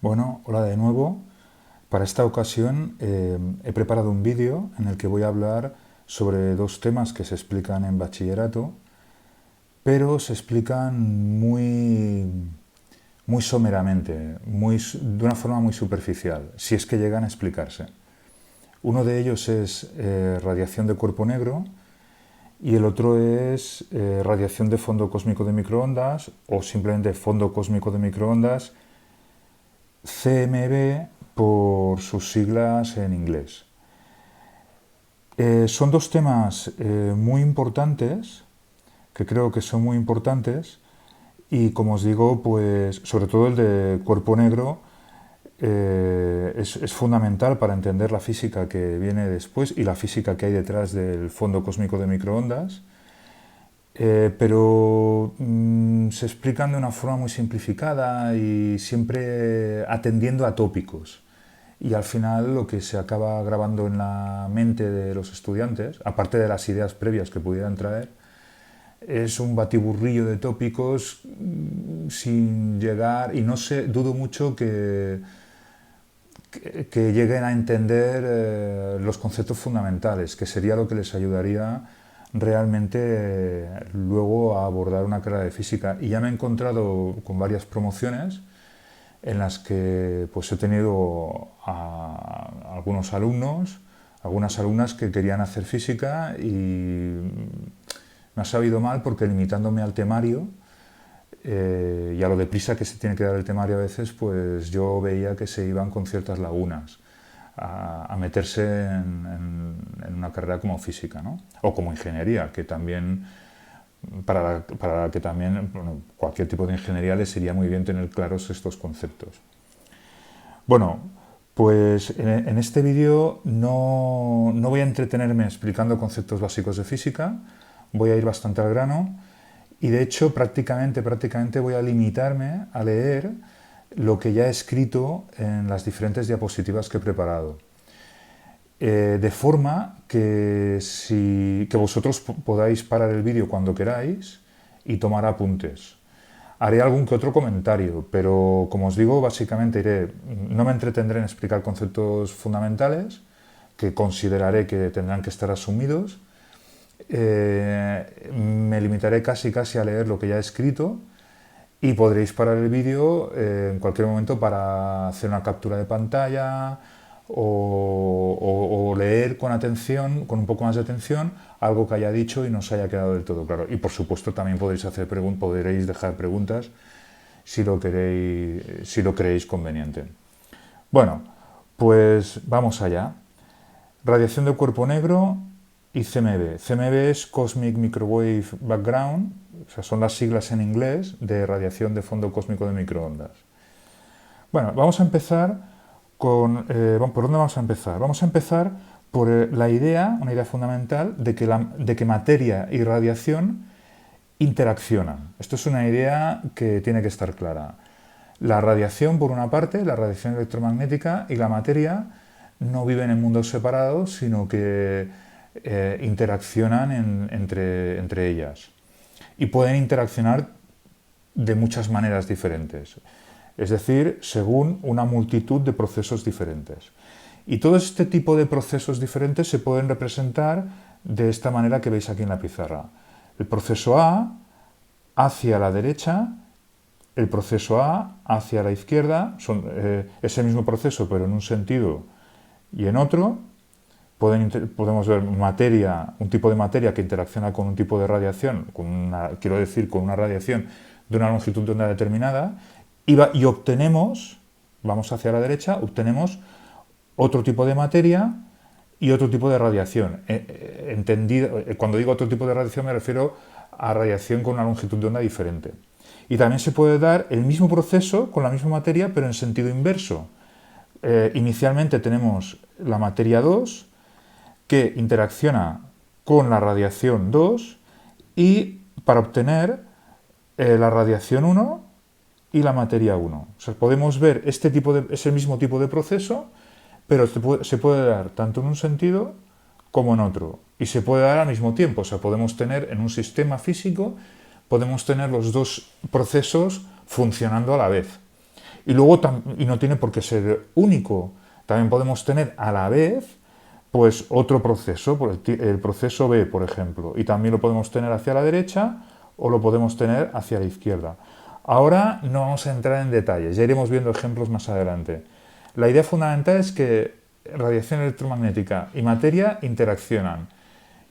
Bueno, hola de nuevo. Para esta ocasión he preparado un vídeo en el que voy a hablar sobre dos temas que se explican en bachillerato, pero se explican muy someramente, de una forma muy superficial, si es que llegan a explicarse. Uno de ellos es radiación de cuerpo negro y el otro es radiación de fondo cósmico de microondas o simplemente fondo cósmico de microondas, CMB por sus siglas en inglés. Son dos temas muy importantes, que creo que son muy importantes, y como os digo, pues sobre todo el de cuerpo negro es fundamental para entender la física que viene después y la física que hay detrás del fondo cósmico de microondas. Pero se explican de una forma muy simplificada y siempre atendiendo a tópicos. Y al final lo que se acaba grabando en la mente de los estudiantes, aparte de las ideas previas que pudieran traer, es un batiburrillo de tópicos sin llegar, y no sé, dudo mucho que lleguen a entender los conceptos fundamentales, que sería lo que les ayudaría realmente luego a abordar una carrera de física. Y ya me he encontrado con varias promociones en las que pues he tenido a algunos alumnos, algunas alumnas que querían hacer física y me ha sabido mal porque limitándome al temario y a lo deprisa que se tiene que dar el temario a veces, pues yo veía que se iban con ciertas lagunas a meterse en una carrera como física, ¿no? O como ingeniería, que también para que también bueno, cualquier tipo de ingeniería les iría muy bien tener claros estos conceptos. Bueno, pues en este vídeo no voy a entretenerme explicando conceptos básicos de física, voy a ir bastante al grano y de hecho prácticamente voy a limitarme a leer lo que ya he escrito en las diferentes diapositivas que he preparado. De forma que vosotros podáis parar el vídeo cuando queráis y tomar apuntes. Haré algún que otro comentario, pero como os digo, básicamente no me entretendré en explicar conceptos fundamentales que consideraré que tendrán que estar asumidos. Me limitaré casi a leer lo que ya he escrito y podréis parar el vídeo en cualquier momento para hacer una captura de pantalla o leer con atención, con un poco más de atención, algo que haya dicho y no os haya quedado del todo claro. Y por supuesto también podréis dejar preguntas si lo creéis conveniente. Bueno, pues vamos allá. Radiación de cuerpo negro y CMB. CMB es Cosmic Microwave Background, o sea, son las siglas en inglés de radiación de fondo cósmico de microondas. Bueno, vamos a empezar ¿por dónde vamos a empezar? Vamos a empezar por una idea fundamental de que materia y radiación interaccionan. Esto es una idea que tiene que estar clara. La radiación, por una parte, la radiación electromagnética y la materia no viven en mundos separados, sino que interaccionan entre ellas. Y pueden interaccionar de muchas maneras diferentes. Es decir, según una multitud de procesos diferentes. Y todo este tipo de procesos diferentes se pueden representar de esta manera que veis aquí en la pizarra. El proceso A hacia la derecha, el proceso A hacia la izquierda, es el mismo proceso pero en un sentido y en otro. Podemos ver un tipo de materia que interacciona con un tipo de radiación, con una radiación de una longitud de onda determinada, y obtenemos, vamos hacia la derecha, obtenemos otro tipo de materia y otro tipo de radiación. Cuando digo otro tipo de radiación me refiero a radiación con una longitud de onda diferente. Y también se puede dar el mismo proceso con la misma materia, pero en sentido inverso. Inicialmente tenemos la materia 2, que interacciona con la radiación 2 y para obtener la radiación 1 y la materia 1. O sea, podemos ver es el mismo tipo de proceso, pero se puede dar tanto en un sentido como en otro. Y se puede dar al mismo tiempo. O sea, podemos tener en un sistema físico, podemos tener los dos procesos funcionando a la vez. Y luego, y no tiene por qué ser único, también podemos tener a la vez pues otro proceso, el proceso B, por ejemplo, y también lo podemos tener hacia la derecha o lo podemos tener hacia la izquierda. Ahora no vamos a entrar en detalles, ya iremos viendo ejemplos más adelante. La idea fundamental es que radiación electromagnética y materia interaccionan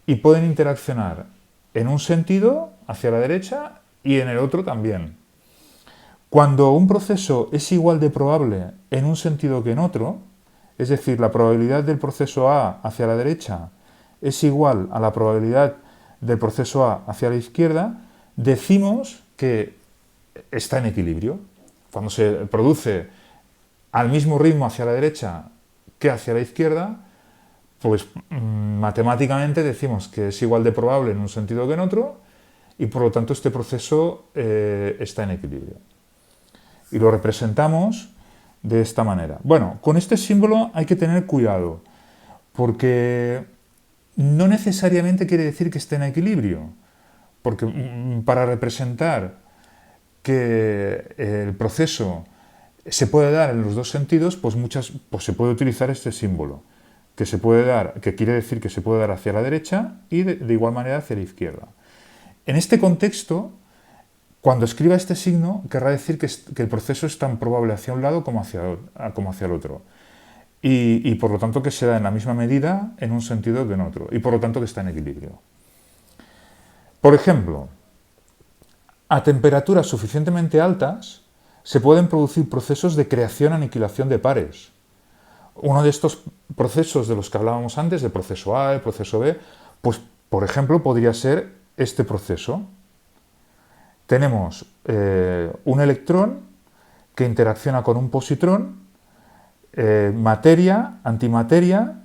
y pueden interaccionar en un sentido, hacia la derecha, y en el otro también. Cuando un proceso es igual de probable en un sentido que en otro, es decir, la probabilidad del proceso A hacia la derecha es igual a la probabilidad del proceso A hacia la izquierda, decimos que está en equilibrio. Cuando se produce al mismo ritmo hacia la derecha que hacia la izquierda, pues matemáticamente decimos que es igual de probable en un sentido que en otro y por lo tanto este proceso está en equilibrio. Y lo representamos de esta manera. Bueno, con este símbolo hay que tener cuidado porque no necesariamente quiere decir que esté en equilibrio, porque para representar que el proceso se puede dar en los dos sentidos, pues se puede utilizar este símbolo, que se puede dar, que quiere decir que se puede dar hacia la derecha y de igual manera hacia la izquierda. En este contexto, cuando escriba este signo, querrá decir que el proceso es tan probable hacia un lado como hacia el otro. Y por lo tanto que se da en la misma medida en un sentido que en otro. Y por lo tanto que está en equilibrio. Por ejemplo, a temperaturas suficientemente altas se pueden producir procesos de creación-aniquilación de pares. Uno de estos procesos de los que hablábamos antes, el proceso A, el proceso B, pues por ejemplo podría ser este proceso. Tenemos un electrón que interacciona con un positrón, materia, antimateria,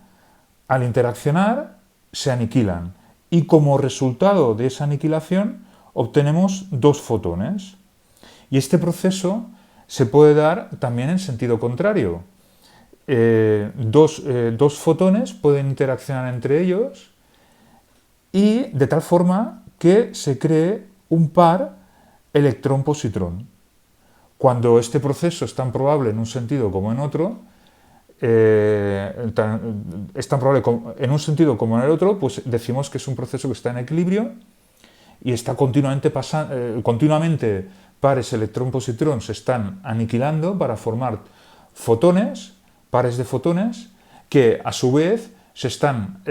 al interaccionar se aniquilan y como resultado de esa aniquilación obtenemos dos fotones. Y este proceso se puede dar también en sentido contrario. Dos fotones pueden interaccionar entre ellos y de tal forma que se cree un par electrón-positrón. Cuando este proceso es tan probable en un sentido como en otro, es tan probable en un sentido como en el otro, pues decimos que es un proceso que está en equilibrio y está continuamente pares electrón-positrón se están aniquilando para formar fotones, pares de fotones, que a su vez están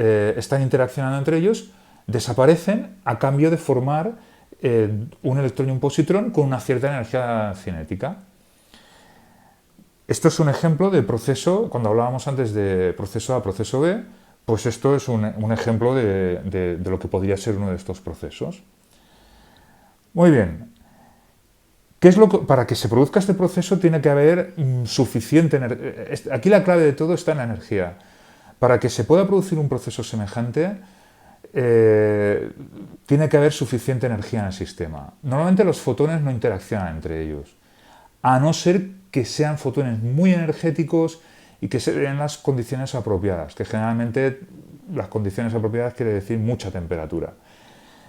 interaccionando entre ellos, desaparecen a cambio de formar un electrón y un positrón con una cierta energía cinética. Esto es un ejemplo de proceso, cuando hablábamos antes de proceso A, proceso B, pues esto es un ejemplo de lo que podría ser uno de estos procesos. Muy bien. Para que se produzca este proceso tiene que haber suficiente energía. Aquí la clave de todo está en la energía. Para que se pueda producir un proceso semejante, tiene que haber suficiente energía en el sistema. Normalmente los fotones no interaccionan entre ellos, a no ser que sean fotones muy energéticos y que se den las condiciones apropiadas, que generalmente las condiciones apropiadas quiere decir mucha temperatura.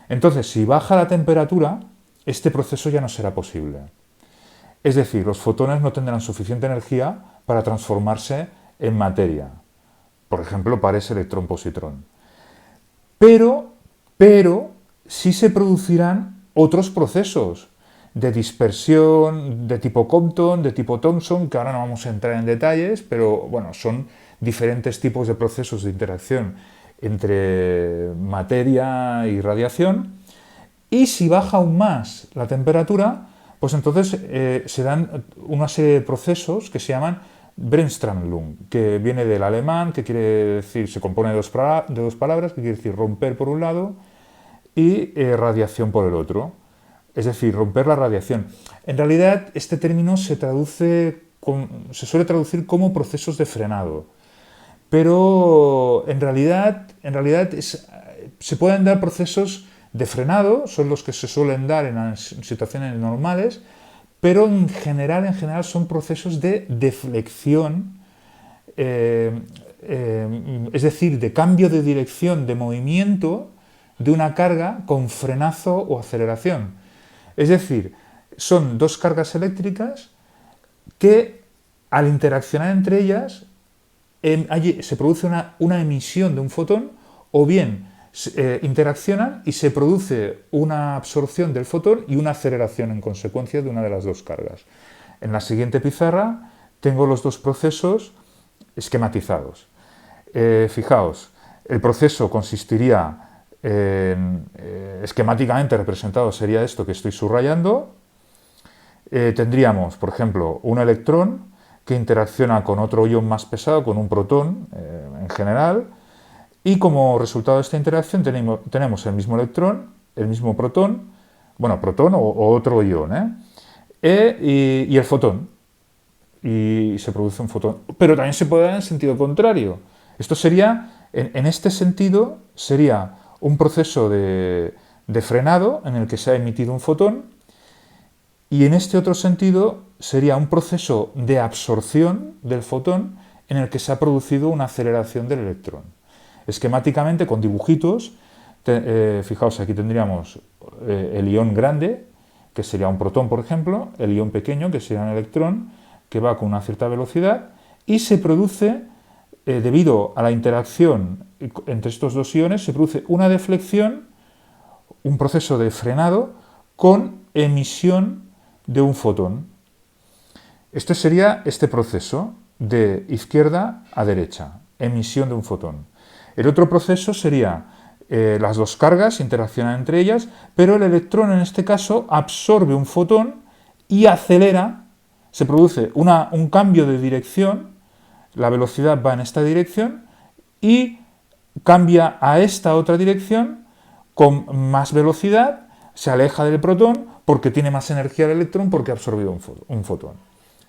Entonces, si baja la temperatura, este proceso ya no será posible. Es decir, los fotones no tendrán suficiente energía para transformarse en materia. Por ejemplo, pares electrón-positrón. Pero sí se producirán otros procesos de dispersión de tipo Compton, de tipo Thomson, que ahora no vamos a entrar en detalles, pero bueno, son diferentes tipos de procesos de interacción entre materia y radiación. Y si baja aún más la temperatura, pues entonces se dan una serie de procesos que se llaman Bremsstrahlung, que viene del alemán, que quiere decir, se compone de dos palabras, que quiere decir romper por un lado y radiación por el otro. Es decir, romper la radiación. En realidad, este término se suele traducir como procesos de frenado. Pero en realidad se pueden dar procesos de frenado, son los que se suelen dar en situaciones normales, pero en general son procesos de deflexión, es decir, de cambio de dirección, de movimiento de una carga con frenazo o aceleración. Es decir, son dos cargas eléctricas que al interaccionar entre ellas se produce una emisión de un fotón, o bien interaccionan y se produce una absorción del fotón y una aceleración en consecuencia de una de las dos cargas. En la siguiente pizarra tengo los dos procesos esquematizados. Fijaos, el proceso consistiría esquemáticamente representado, sería esto que estoy subrayando. Tendríamos, por ejemplo, un electrón que interacciona con otro ion más pesado, con un protón en general, y como resultado de esta interacción tenemos el mismo electrón, el mismo protón, bueno, protón o otro ion, y el fotón, y se produce un fotón. Pero también se puede dar en sentido contrario. Esto sería, en este sentido, sería un proceso de frenado en el que se ha emitido un fotón, y en este otro sentido sería un proceso de absorción del fotón en el que se ha producido una aceleración del electrón. Esquemáticamente, con dibujitos, fijaos, aquí tendríamos el ion grande, que sería un protón, por ejemplo, el ion pequeño, que sería un electrón, que va con una cierta velocidad, y se produce, debido a la interacción entre estos dos iones, se produce una deflexión, un proceso de frenado, con emisión de un fotón. Este sería este proceso de izquierda a derecha, emisión de un fotón. El otro proceso sería las dos cargas interaccionan entre ellas, pero el electrón en este caso absorbe un fotón y acelera, se produce un cambio de dirección, la velocidad va en esta dirección y cambia a esta otra dirección con más velocidad, se aleja del protón porque tiene más energía el electrón porque ha absorbido un fotón.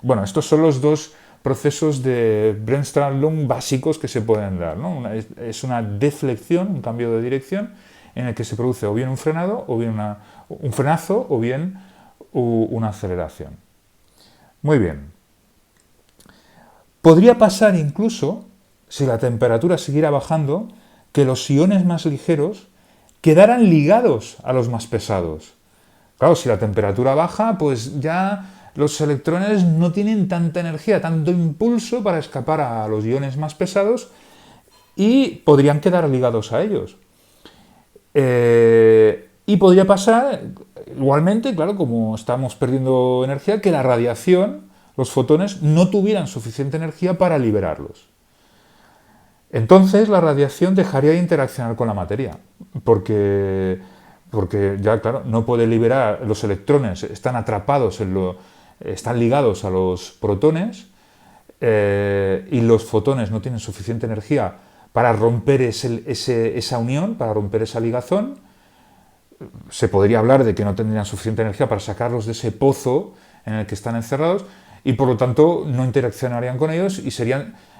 Bueno, estos son los dos procesos de Bremsstrahlung básicos que se pueden dar, ¿no? Es una deflexión, un cambio de dirección, en el que se produce o bien un frenado, o bien un frenazo, o bien una aceleración. Muy bien. Podría pasar incluso, si la temperatura siguiera bajando, que los iones más ligeros quedaran ligados a los más pesados. Claro, si la temperatura baja, pues ya los electrones no tienen tanta energía, tanto impulso para escapar a los iones más pesados y podrían quedar ligados a ellos. Y podría pasar, igualmente, claro, como estamos perdiendo energía, que la radiación, los fotones, no tuvieran suficiente energía para liberarlos. Entonces la radiación dejaría de interaccionar con la materia, porque ya, claro, no puede liberar, los electrones están atrapados, están ligados a los protones, y los fotones no tienen suficiente energía para romper esa unión, para romper esa ligazón. Se podría hablar de que no tendrían suficiente energía para sacarlos de ese pozo en el que están encerrados y por lo tanto no interaccionarían con ellos y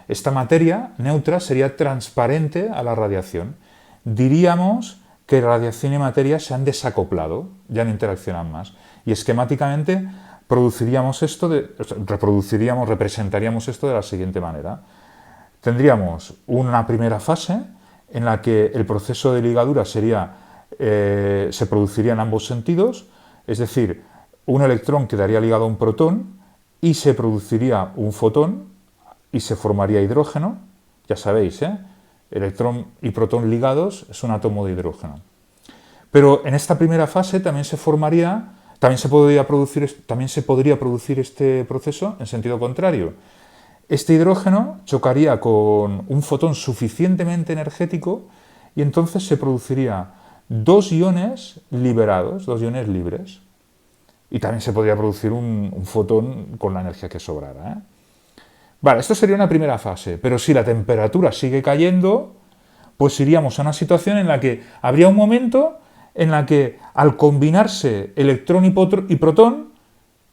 esta materia neutra sería transparente a la radiación. Diríamos que radiación y materia se han desacoplado, ya no interaccionan más. Y esquemáticamente representaríamos esto de la siguiente manera. Tendríamos una primera fase en la que el proceso de ligadura se produciría en ambos sentidos, es decir, un electrón quedaría ligado a un protón y se produciría un fotón y se formaría hidrógeno. Ya sabéis, electrón y protón ligados es un átomo de hidrógeno. Pero en esta primera fase también se podría producir este proceso en sentido contrario. Este hidrógeno chocaría con un fotón suficientemente energético y entonces se produciría dos iones liberados, dos iones libres. Y también se podría producir un fotón con la energía que sobrara. Vale, esto sería una primera fase, pero si la temperatura sigue cayendo, pues iríamos a una situación en la que habría un momento en la que al combinarse electrón y protón,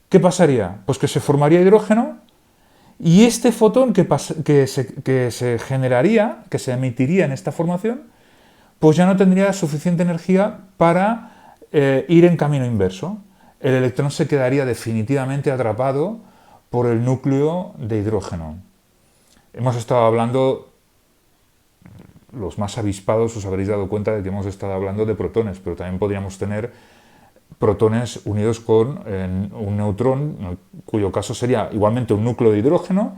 ¿qué pasaría? Pues que se formaría hidrógeno y este fotón que se generaría, que se emitiría en esta formación, pues ya no tendría suficiente energía para ir en camino inverso. El electrón se quedaría definitivamente atrapado por el núcleo de hidrógeno. Hemos estado hablando, los más avispados os habréis dado cuenta de que hemos estado hablando de protones, pero también podríamos tener protones unidos con un neutrón, en cuyo caso sería igualmente un núcleo de hidrógeno,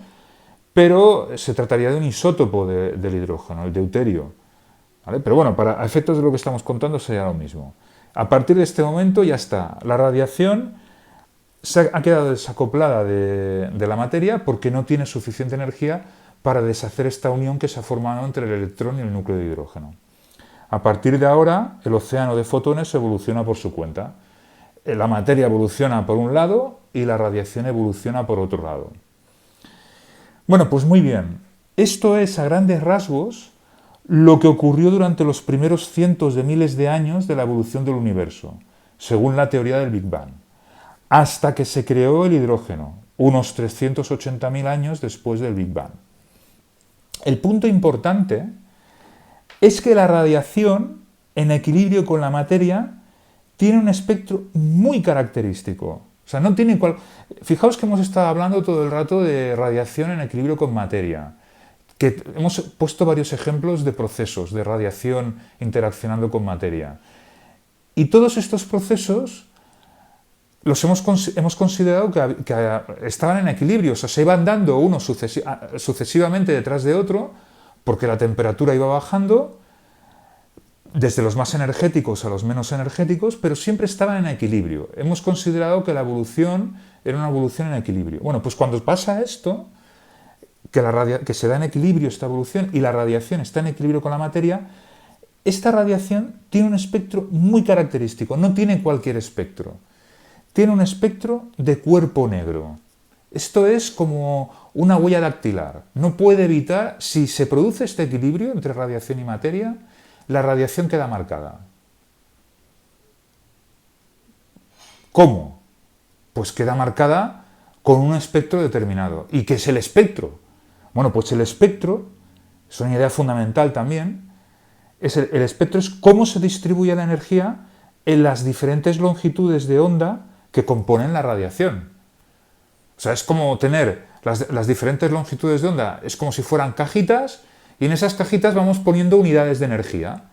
pero se trataría de un isótopo del hidrógeno, el deuterio. ¿Vale? Pero bueno, para efectos de lo que estamos contando sería lo mismo. A partir de este momento ya está. La radiación ha quedado desacoplada de la materia porque no tiene suficiente energía para deshacer esta unión que se ha formado entre el electrón y el núcleo de hidrógeno. A partir de ahora, el océano de fotones evoluciona por su cuenta. La materia evoluciona por un lado y la radiación evoluciona por otro lado. Bueno, pues muy bien. Esto es, a grandes rasgos, lo que ocurrió durante los primeros cientos de miles de años de la evolución del universo, según la teoría del Big Bang, hasta que se creó el hidrógeno, unos 380.000 años después del Big Bang. El punto importante es que la radiación, en equilibrio con la materia, tiene un espectro muy característico. O sea, no tiene Fijaos que hemos estado hablando todo el rato de radiación en equilibrio con materia, que hemos puesto varios ejemplos de procesos de radiación interaccionando con materia. Y todos estos procesos los hemos considerado que estaban en equilibrio, o sea, se iban dando uno sucesivamente detrás de otro, porque la temperatura iba bajando, desde los más energéticos a los menos energéticos, pero siempre estaban en equilibrio. Hemos considerado que la evolución era una evolución en equilibrio. Bueno, pues cuando pasa esto, que se da en equilibrio esta evolución y la radiación está en equilibrio con la materia, esta radiación tiene un espectro muy característico, no tiene cualquier espectro. Tiene un espectro de cuerpo negro. Esto es como una huella dactilar. No puede evitar, si se produce este equilibrio entre radiación y materia, la radiación queda marcada. ¿Cómo? Pues queda marcada con un espectro determinado. ¿Y qué es el espectro? Bueno, pues el espectro, es una idea fundamental también, el espectro es cómo se distribuye la energía en las diferentes longitudes de onda que componen la radiación. O sea, es como tener las diferentes longitudes de onda, es como si fueran cajitas, y en esas cajitas vamos poniendo unidades de energía.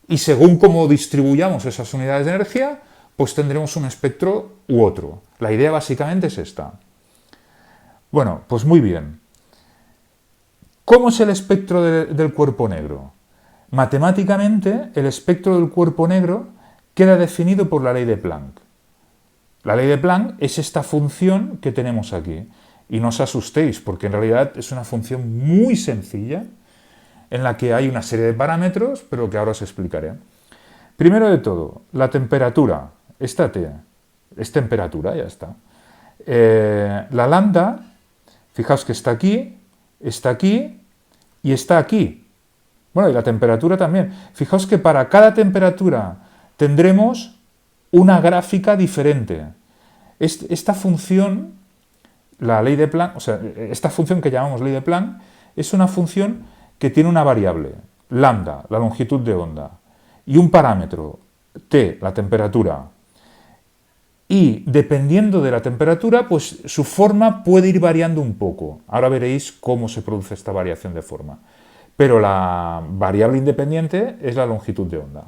Y según cómo distribuyamos esas unidades de energía, pues tendremos un espectro u otro. La idea básicamente es esta. Bueno, pues muy bien. ¿Cómo es el espectro del cuerpo negro? Matemáticamente, el espectro del cuerpo negro queda definido por la ley de Planck. La ley de Planck es esta función que tenemos aquí. Y no os asustéis, porque en realidad es una función muy sencilla, en la que hay una serie de parámetros, pero que ahora os explicaré. Primero de todo, la temperatura. Esta T es temperatura, ya está. La lambda, fijaos que está aquí y está aquí. Bueno, y la temperatura también. Fijaos que para cada temperatura tendremos una gráfica diferente. Esta función, la ley de Planck, o sea, esta función que llamamos ley de Planck, es una función que tiene una variable, lambda, la longitud de onda, y un parámetro, T, la temperatura. Y dependiendo de la temperatura, pues su forma puede ir variando un poco. Ahora veréis cómo se produce esta variación de forma. Pero la variable independiente es la longitud de onda.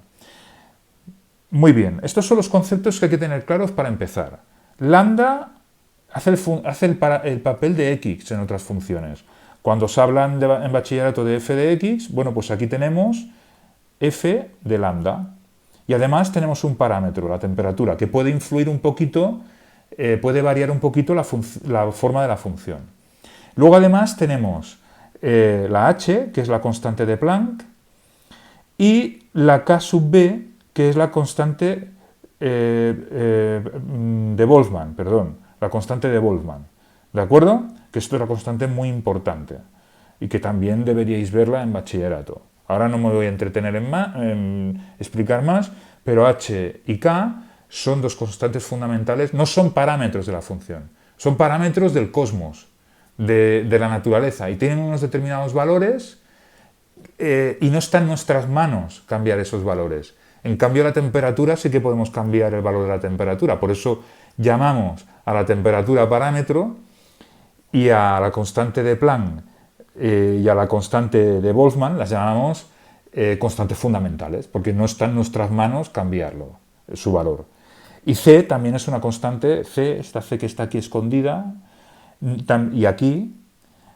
Muy bien, estos son los conceptos que hay que tener claros para empezar. Lambda hace el papel de x en otras funciones. Cuando os hablan en bachillerato de f de x, bueno, pues aquí tenemos f de lambda. Y además tenemos un parámetro, la temperatura, que puede influir un poquito, puede variar un poquito la forma de la función. Luego además tenemos la h, que es la constante de Planck, y la k sub b, que es la constante de Boltzmann, la constante de Boltzmann. ¿De acuerdo? Que esto es una constante muy importante y que también deberíais verla en bachillerato. Ahora no me voy a entretener en explicar más, pero h y k son dos constantes fundamentales, no son parámetros de la función, son parámetros del cosmos, de la naturaleza, y tienen unos determinados valores y no está en nuestras manos cambiar esos valores. En cambio, la temperatura sí que podemos cambiar el valor de la temperatura, por eso llamamos a la temperatura parámetro y a la constante de Planck y a la constante de Boltzmann las llamamos constantes fundamentales, porque no está en nuestras manos cambiarlo, su valor. Y C también es una constante, C, esta C que está aquí escondida, y aquí,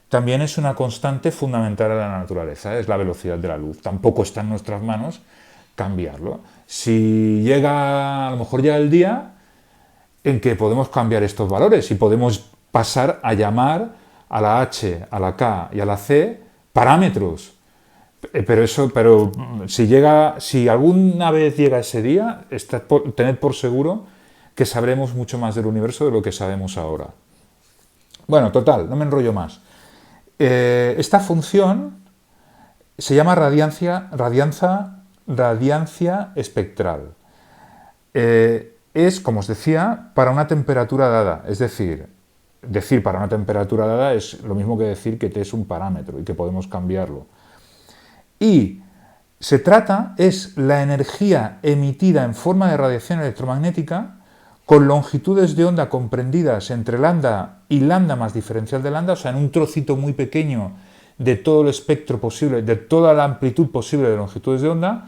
también es una constante fundamental de la naturaleza, es la velocidad de la luz. Tampoco está en nuestras manos cambiarlo. Si llega, a lo mejor llega el día en que podemos cambiar estos valores y podemos pasar a llamar a la H, a la K y a la C parámetros. Pero si alguna vez llega ese día, tened por seguro que sabremos mucho más del universo de lo que sabemos ahora. Bueno, total, no me enrollo más. Esta función se llama radiancia espectral. Es, como os decía, para una temperatura dada. Es decir para una temperatura dada es lo mismo que decir que T es un parámetro y que podemos cambiarlo. Y es la energía emitida en forma de radiación electromagnética con longitudes de onda comprendidas entre lambda y lambda más diferencial de lambda, o sea, en un trocito muy pequeño de todo el espectro posible, de toda la amplitud posible de longitudes de onda,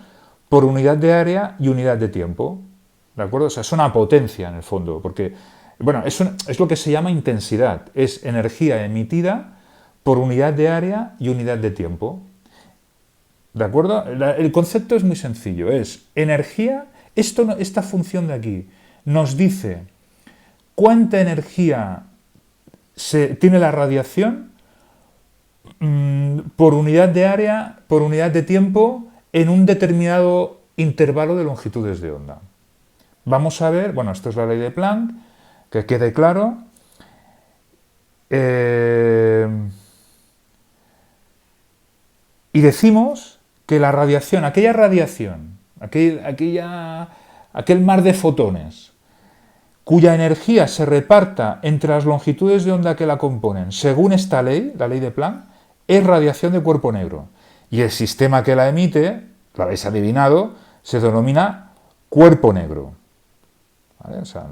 por unidad de área y unidad de tiempo. ¿De acuerdo? O sea, es una potencia en el fondo, porque, bueno, es lo que se llama intensidad, es energía emitida por unidad de área y unidad de tiempo. ¿De acuerdo? El concepto es muy sencillo, es energía, esta función de aquí nos dice cuánta energía tiene la radiación por unidad de área, por unidad de tiempo, en un determinado intervalo de longitudes de onda. Vamos a ver, bueno, esto es la ley de Planck, que quede claro. Y decimos que la radiación, aquella radiación, aquel mar de fotones, cuya energía se reparta entre las longitudes de onda que la componen, según esta ley, la ley de Planck, es radiación de cuerpo negro. Y el sistema que la emite, lo habéis adivinado, se denomina cuerpo negro. ¿Vale? O sea,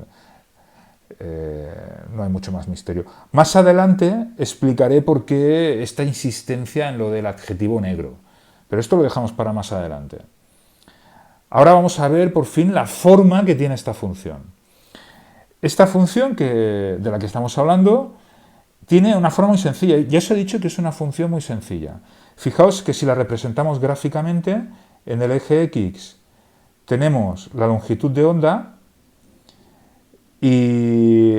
no hay mucho más misterio. Más adelante explicaré por qué esta insistencia en lo del adjetivo negro. Pero esto lo dejamos para más adelante. Ahora vamos a ver por fin la forma que tiene esta función. Esta función de la que estamos hablando tiene una forma muy sencilla. Ya os he dicho que es una función muy sencilla. Fijaos que si la representamos gráficamente, en el eje X tenemos la longitud de onda y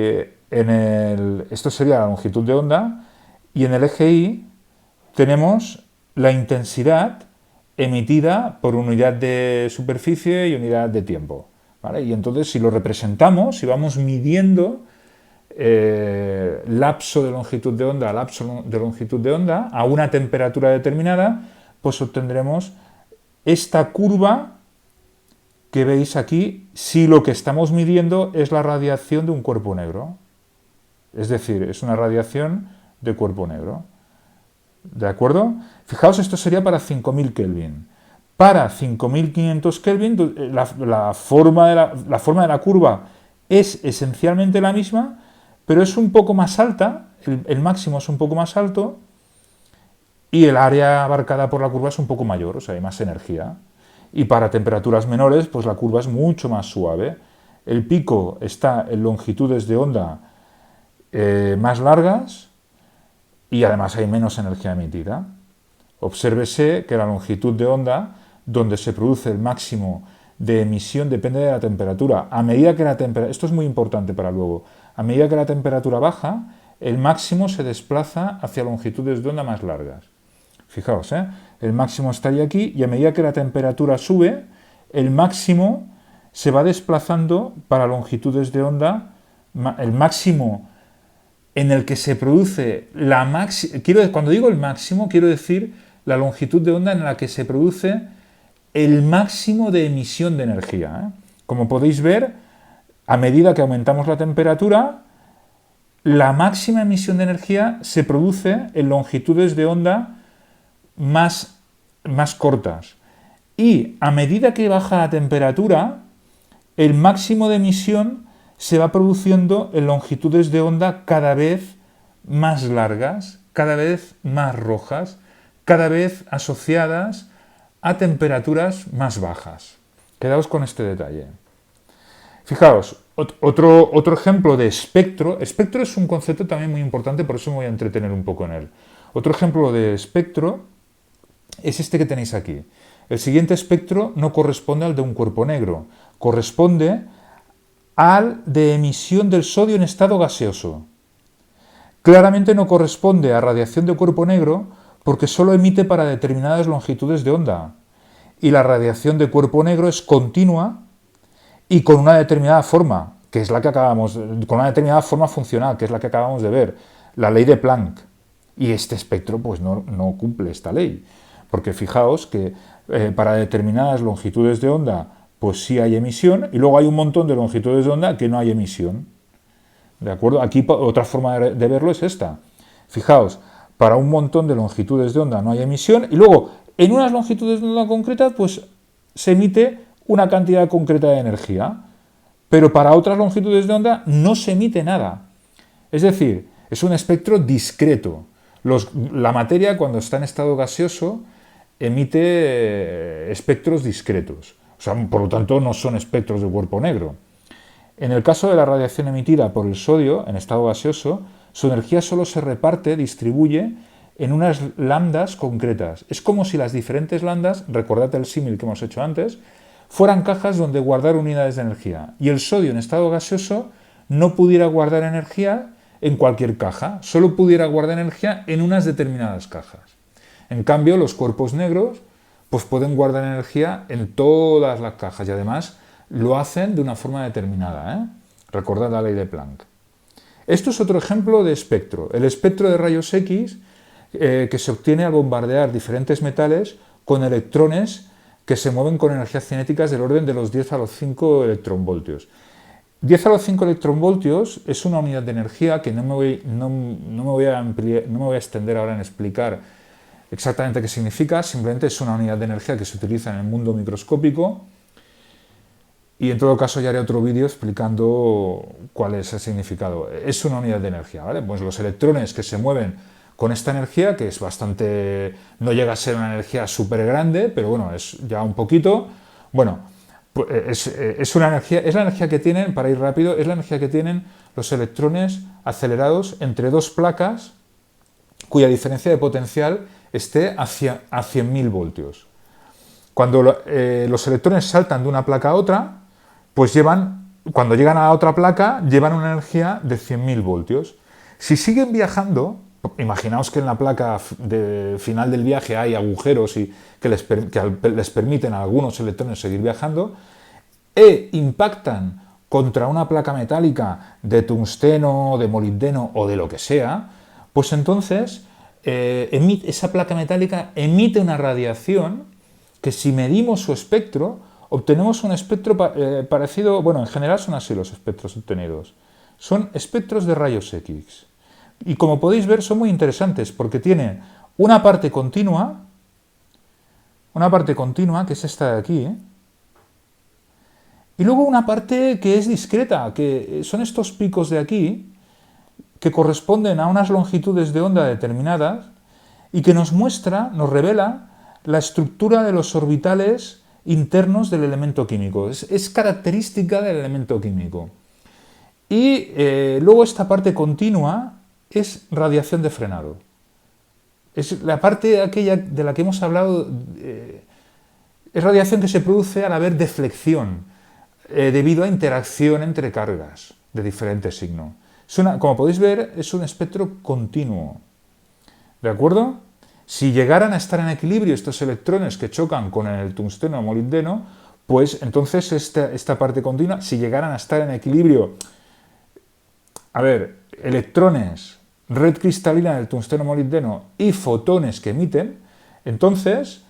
esto sería la longitud de onda, y en el eje Y tenemos la intensidad emitida por unidad de superficie y unidad de tiempo. ¿Vale? Y entonces, si lo representamos, si vamos midiendo lapso de longitud de onda a lapso de longitud de onda a una temperatura determinada, pues obtendremos esta curva que veis aquí si lo que estamos midiendo es la radiación de un cuerpo negro. Es decir, es una radiación de cuerpo negro. ¿De acuerdo? Fijaos, esto sería para 5000 Kelvin. Para 5500 Kelvin, la forma de la curva es esencialmente la misma, pero es un poco más alta, el máximo es un poco más alto, y el área abarcada por la curva es un poco mayor, o sea, hay más energía. Y para temperaturas menores, pues la curva es mucho más suave. El pico está en longitudes de onda más largas y además hay menos energía emitida. Obsérvese que la longitud de onda donde se produce el máximo de emisión depende de la temperatura. A medida que esto es muy importante para luego, a medida que la temperatura baja, el máximo se desplaza hacia longitudes de onda más largas. Fijaos, el máximo estaría aquí y a medida que la temperatura sube, el máximo se va desplazando para longitudes de onda, el máximo en el que se produce cuando digo el máximo, quiero decir la longitud de onda en la que se produce el máximo de emisión de energía. Como podéis ver, a medida que aumentamos la temperatura, la máxima emisión de energía se produce en longitudes de onda más cortas. Y a medida que baja la temperatura, el máximo de emisión se va produciendo en longitudes de onda cada vez más largas, cada vez más rojas, cada vez asociadas a temperaturas más bajas. Quedaos con este detalle. Fijaos, otro ejemplo de espectro. Espectro es un concepto también muy importante, por eso me voy a entretener un poco en él. Otro ejemplo de espectro es este que tenéis aquí. El siguiente espectro no corresponde al de un cuerpo negro, corresponde al de emisión del sodio en estado gaseoso. Claramente no corresponde a radiación de cuerpo negro porque solo emite para determinadas longitudes de onda. Y la radiación de cuerpo negro es continua y con una determinada forma, que es la que acabamos, con una determinada forma funcional, que es la que acabamos de ver, la ley de Planck. Y este espectro pues no cumple esta ley, porque fijaos que para determinadas longitudes de onda pues sí hay emisión y luego hay un montón de longitudes de onda que no hay emisión. ¿De acuerdo? Aquí otra forma de verlo es esta. Fijaos, para un montón de longitudes de onda no hay emisión y luego en unas longitudes de onda concretas pues se emite una cantidad concreta de energía, pero para otras longitudes de onda no se emite nada. Es decir, es un espectro discreto. La materia, cuando está en estado gaseoso, emite espectros discretos. O sea, por lo tanto, no son espectros de cuerpo negro. En el caso de la radiación emitida por el sodio en estado gaseoso, su energía solo se reparte, distribuye en unas lambdas concretas. Es como si las diferentes lambdas, recordad el símil que hemos hecho antes, fueran cajas donde guardar unidades de energía. Y el sodio en estado gaseoso no pudiera guardar energía en cualquier caja, solo pudiera guardar energía en unas determinadas cajas. En cambio, los cuerpos negros pues pueden guardar energía en todas las cajas y además lo hacen de una forma determinada, ¿eh? Recordad la ley de Planck. Esto es otro ejemplo de espectro. El espectro de rayos X que se obtiene al bombardear diferentes metales con electrones que se mueven con energías cinéticas del orden de los 10 a los 5 electronvoltios. 10 a los 5 electronvoltios es una unidad de energía que no me voy a extender ahora en explicar exactamente qué significa, simplemente es una unidad de energía que se utiliza en el mundo microscópico y en todo caso ya haré otro vídeo explicando cuál es el significado. Es una unidad de energía, ¿vale? Pues los electrones que se mueven con esta energía, que es bastante, no llega a ser una energía súper grande, pero bueno, es ya un poquito, bueno, es una energía, es la energía que tienen, para ir rápido, es la energía que tienen los electrones acelerados entre dos placas cuya diferencia de potencial esté a 100.000 voltios. Cuando los electrones saltan de una placa a otra, pues cuando llegan a la otra placa, llevan una energía de 100.000 voltios. Si siguen viajando, imaginaos que en la placa final del viaje hay agujeros que les permiten a algunos electrones seguir viajando, e impactan contra una placa metálica de tungsteno, de molibdeno o de lo que sea, pues entonces esa placa metálica emite una radiación que si medimos su espectro, obtenemos un espectro parecido, bueno, en general son así los espectros obtenidos. Son espectros de rayos X. Y como podéis ver son muy interesantes porque tienen una parte continua que es esta de aquí, y luego una parte que es discreta, que son estos picos de aquí, que corresponden a unas longitudes de onda determinadas y que nos revela la estructura de los orbitales internos del elemento químico. Es característica del elemento químico. Y luego esta parte continua es radiación de frenado. Es la parte aquella de la que hemos hablado, es radiación que se produce al haber deflexión, debido a interacción entre cargas de diferente signo. Como podéis ver, es un espectro continuo. ¿De acuerdo? Si llegaran a estar en equilibrio estos electrones que chocan con el tungsteno o molibdeno, pues entonces esta parte continua, si llegaran a estar en equilibrio, a ver, electrones, red cristalina del tungsteno molibdeno y fotones que emiten, entonces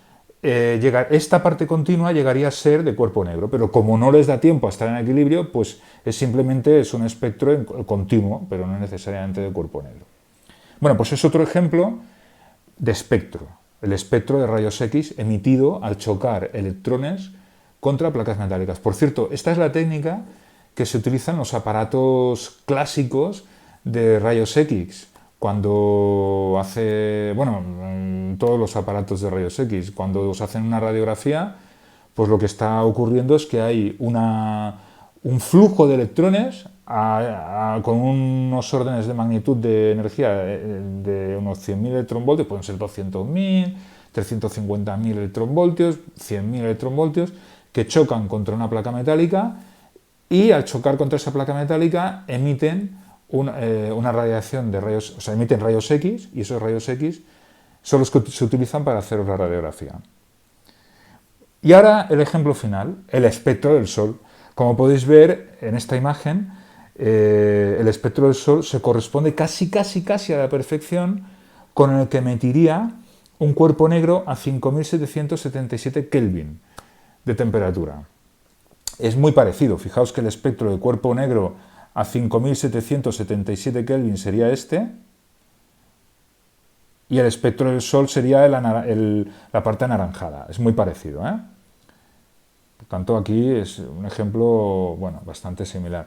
esta parte continua llegaría a ser de cuerpo negro, pero como no les da tiempo a estar en equilibrio, pues simplemente es un espectro continuo, pero no necesariamente de cuerpo negro. Bueno, pues es otro ejemplo de espectro, el espectro de rayos X emitido al chocar electrones contra placas metálicas. Por cierto, esta es la técnica que se utiliza en los aparatos clásicos de rayos X, cuando todos los aparatos de rayos X, cuando os hacen una radiografía, pues lo que está ocurriendo es que hay una un flujo de electrones con unos órdenes de magnitud de energía de unos 100.000 electronvoltios, pueden ser 200.000, 350.000 electronvoltios, 100.000 electronvoltios, que chocan contra una placa metálica y al chocar contra esa placa metálica emiten una radiación de rayos, o sea, emiten rayos X, y esos rayos X son los que se utilizan para hacer la radiografía. Y ahora el ejemplo final, el espectro del Sol. Como podéis ver en esta imagen, el espectro del Sol se corresponde casi a la perfección con el que emitiría un cuerpo negro a 5.777 Kelvin de temperatura. Es muy parecido, fijaos que el espectro de cuerpo negro a 5.777 Kelvin sería este, y el espectro del Sol sería la parte anaranjada. Es muy parecido, ¿eh? Por tanto, aquí es un ejemplo, bueno, bastante similar.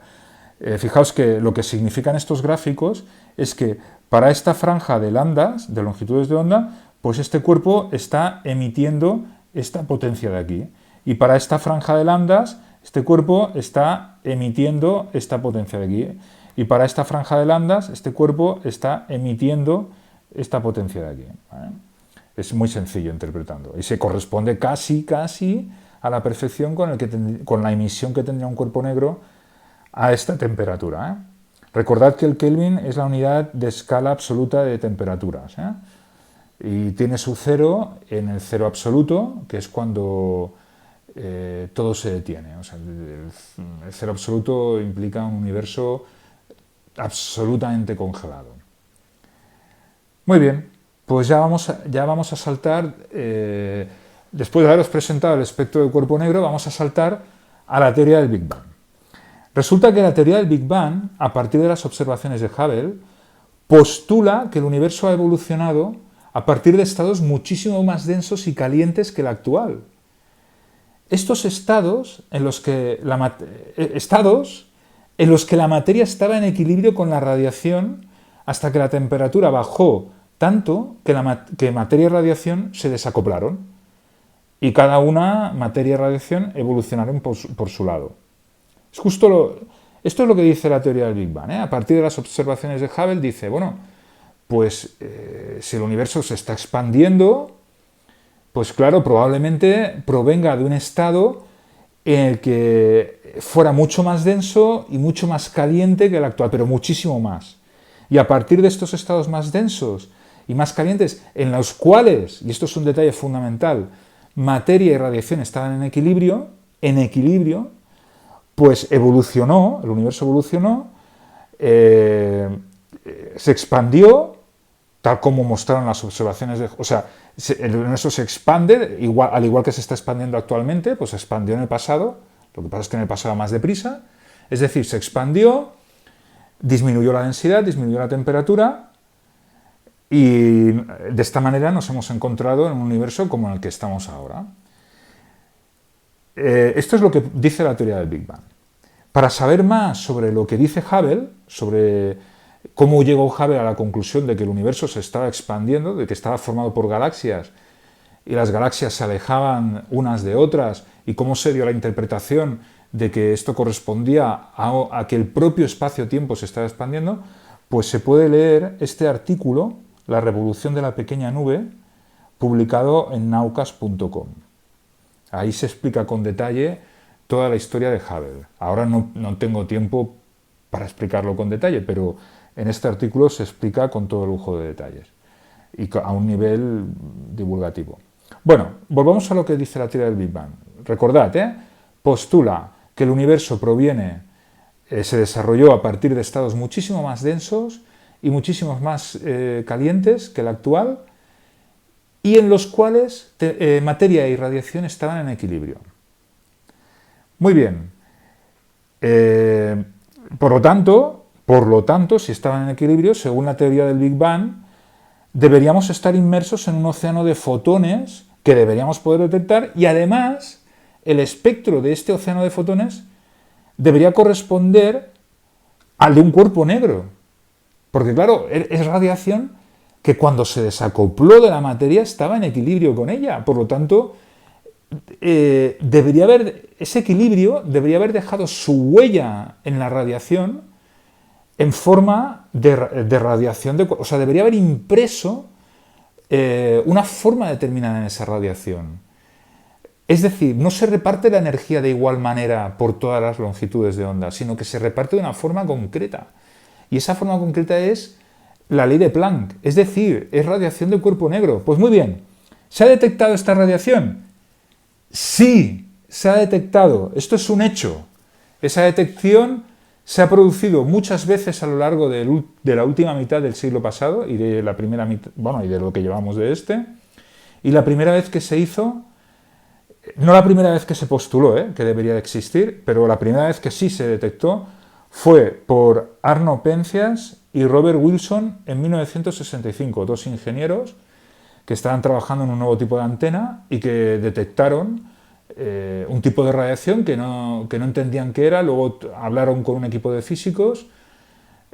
Fijaos que lo que significan estos gráficos es que para esta franja de lambdas, de longitudes de onda, pues este cuerpo está emitiendo esta potencia de aquí. Y para esta franja de lambdas, este cuerpo está emitiendo esta potencia de aquí. Y para esta franja de lambdas, este cuerpo está emitiendo esta potencia de aquí, ¿vale? Es muy sencillo interpretando. Y se corresponde casi a la perfección con la emisión que tendría un cuerpo negro a esta temperatura, ¿eh? Recordad que el Kelvin es la unidad de escala absoluta de temperaturas, ¿eh? Y tiene su cero en el cero absoluto, que es cuando todo se detiene. O sea, el cero absoluto implica un universo absolutamente congelado. Muy bien, pues ya vamos a saltar, después de haberos presentado el espectro del cuerpo negro, vamos a saltar a la teoría del Big Bang. Resulta que la teoría del Big Bang, a partir de las observaciones de Hubble, postula que el universo ha evolucionado a partir de estados muchísimo más densos y calientes que el actual. Estos estados en los que la materia estaba en equilibrio con la radiación hasta que la temperatura bajó tanto que materia y radiación se desacoplaron y cada una, materia y radiación, evolucionaron por su lado. Esto es lo que dice la teoría del Big Bang, ¿eh? A partir de las observaciones de Hubble dice, bueno, pues si el universo se está expandiendo, pues claro, probablemente provenga de un estado en el que fuera mucho más denso y mucho más caliente que el actual, pero muchísimo más. Y a partir de estos estados más densos y más calientes, en los cuales, y esto es un detalle fundamental, materia y radiación estaban en equilibrio, pues evolucionó, el universo evolucionó, se expandió, tal como mostraron las observaciones de... O sea, el universo se expande, al igual que se está expandiendo actualmente, pues se expandió en el pasado, lo que pasa es que en el pasado más deprisa, es decir, se expandió, disminuyó la densidad, disminuyó la temperatura, y de esta manera nos hemos encontrado en un universo como en el que estamos ahora. Esto es lo que dice la teoría del Big Bang. Para saber más sobre lo que dice Hubble, sobre cómo llegó Hubble a la conclusión de que el universo se estaba expandiendo, de que estaba formado por galaxias y las galaxias se alejaban unas de otras, y cómo se dio la interpretación de que esto correspondía a que el propio espacio-tiempo se estaba expandiendo, pues se puede leer este artículo, La revolución de la pequeña nube, publicado en naucas.com. Ahí se explica con detalle toda la historia de Hubble. Ahora no tengo tiempo para explicarlo con detalle, pero en este artículo se explica con todo lujo de detalles y a un nivel divulgativo. Bueno, volvamos a lo que dice la teoría del Big Bang. Recordad, postula que el universo se desarrolló a partir de estados muchísimo más densos y muchísimos más calientes que el actual, y en los cuales materia y radiación estaban en equilibrio. Muy bien. Por lo tanto, si estaban en equilibrio, según la teoría del Big Bang, deberíamos estar inmersos en un océano de fotones que deberíamos poder detectar, y además el espectro de este océano de fotones debería corresponder al de un cuerpo negro. Porque claro, es radiación que cuando se desacopló de la materia estaba en equilibrio con ella. Por lo tanto, ese equilibrio debería haber dejado su huella en la radiación en forma de radiación, o sea, debería haber impreso una forma determinada en esa radiación. Es decir, no se reparte la energía de igual manera por todas las longitudes de onda, sino que se reparte de una forma concreta. Y esa forma concreta es la ley de Planck, es decir, es radiación de cuerpo negro. Pues muy bien, ¿se ha detectado esta radiación? Sí, se ha detectado. Esto es un hecho. Esa detección se ha producido muchas veces a lo largo de la última mitad del siglo pasado y de la primera mitad, bueno, y de lo que llevamos de este. Y la primera vez que se hizo, no la primera vez que se postuló, que debería de existir, pero la primera vez que sí se detectó fue por Arno Penzias y Robert Wilson en 1965, dos ingenieros que estaban trabajando en un nuevo tipo de antena y que detectaron un tipo de radiación que no entendían qué era. Luego hablaron con un equipo de físicos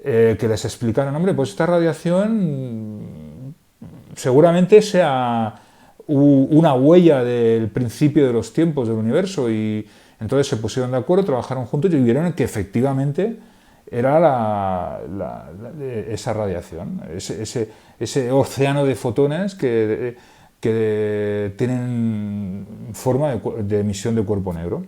que les explicaron, hombre, pues esta radiación seguramente sea una huella del principio de los tiempos del universo, y entonces se pusieron de acuerdo, trabajaron juntos y vieron que efectivamente era esa radiación, ese océano de fotones que tienen forma de emisión de cuerpo negro.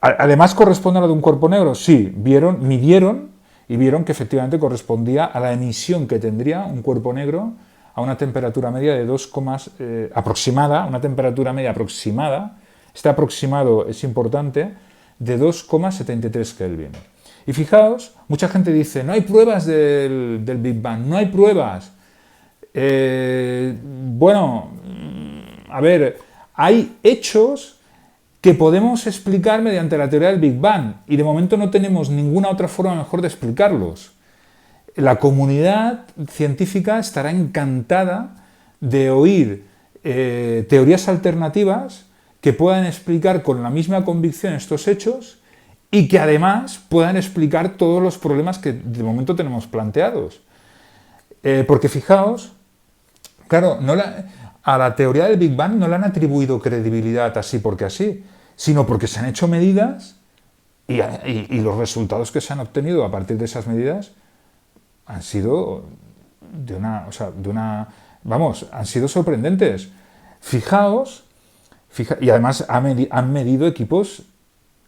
Además, ¿corresponde a lo de un cuerpo negro? Sí, midieron y vieron que efectivamente correspondía a la emisión que tendría un cuerpo negro a una temperatura media de 2, aproximada, una temperatura media aproximada, este aproximado es importante, de 2,73 Kelvin. Y fijaos, mucha gente dice, no hay pruebas del Big Bang, no hay pruebas. Bueno, a ver, hay hechos que podemos explicar mediante la teoría del Big Bang y de momento no tenemos ninguna otra forma mejor de explicarlos. La comunidad científica estará encantada de oír teorías alternativas que puedan explicar con la misma convicción estos hechos y que además puedan explicar todos los problemas que de momento tenemos planteados. Porque fijaos, claro, a la teoría del Big Bang no le han atribuido credibilidad así porque así, sino porque se han hecho medidas y los resultados que se han obtenido a partir de esas medidas han sido han sido sorprendentes. Fijaos, y además han medido equipos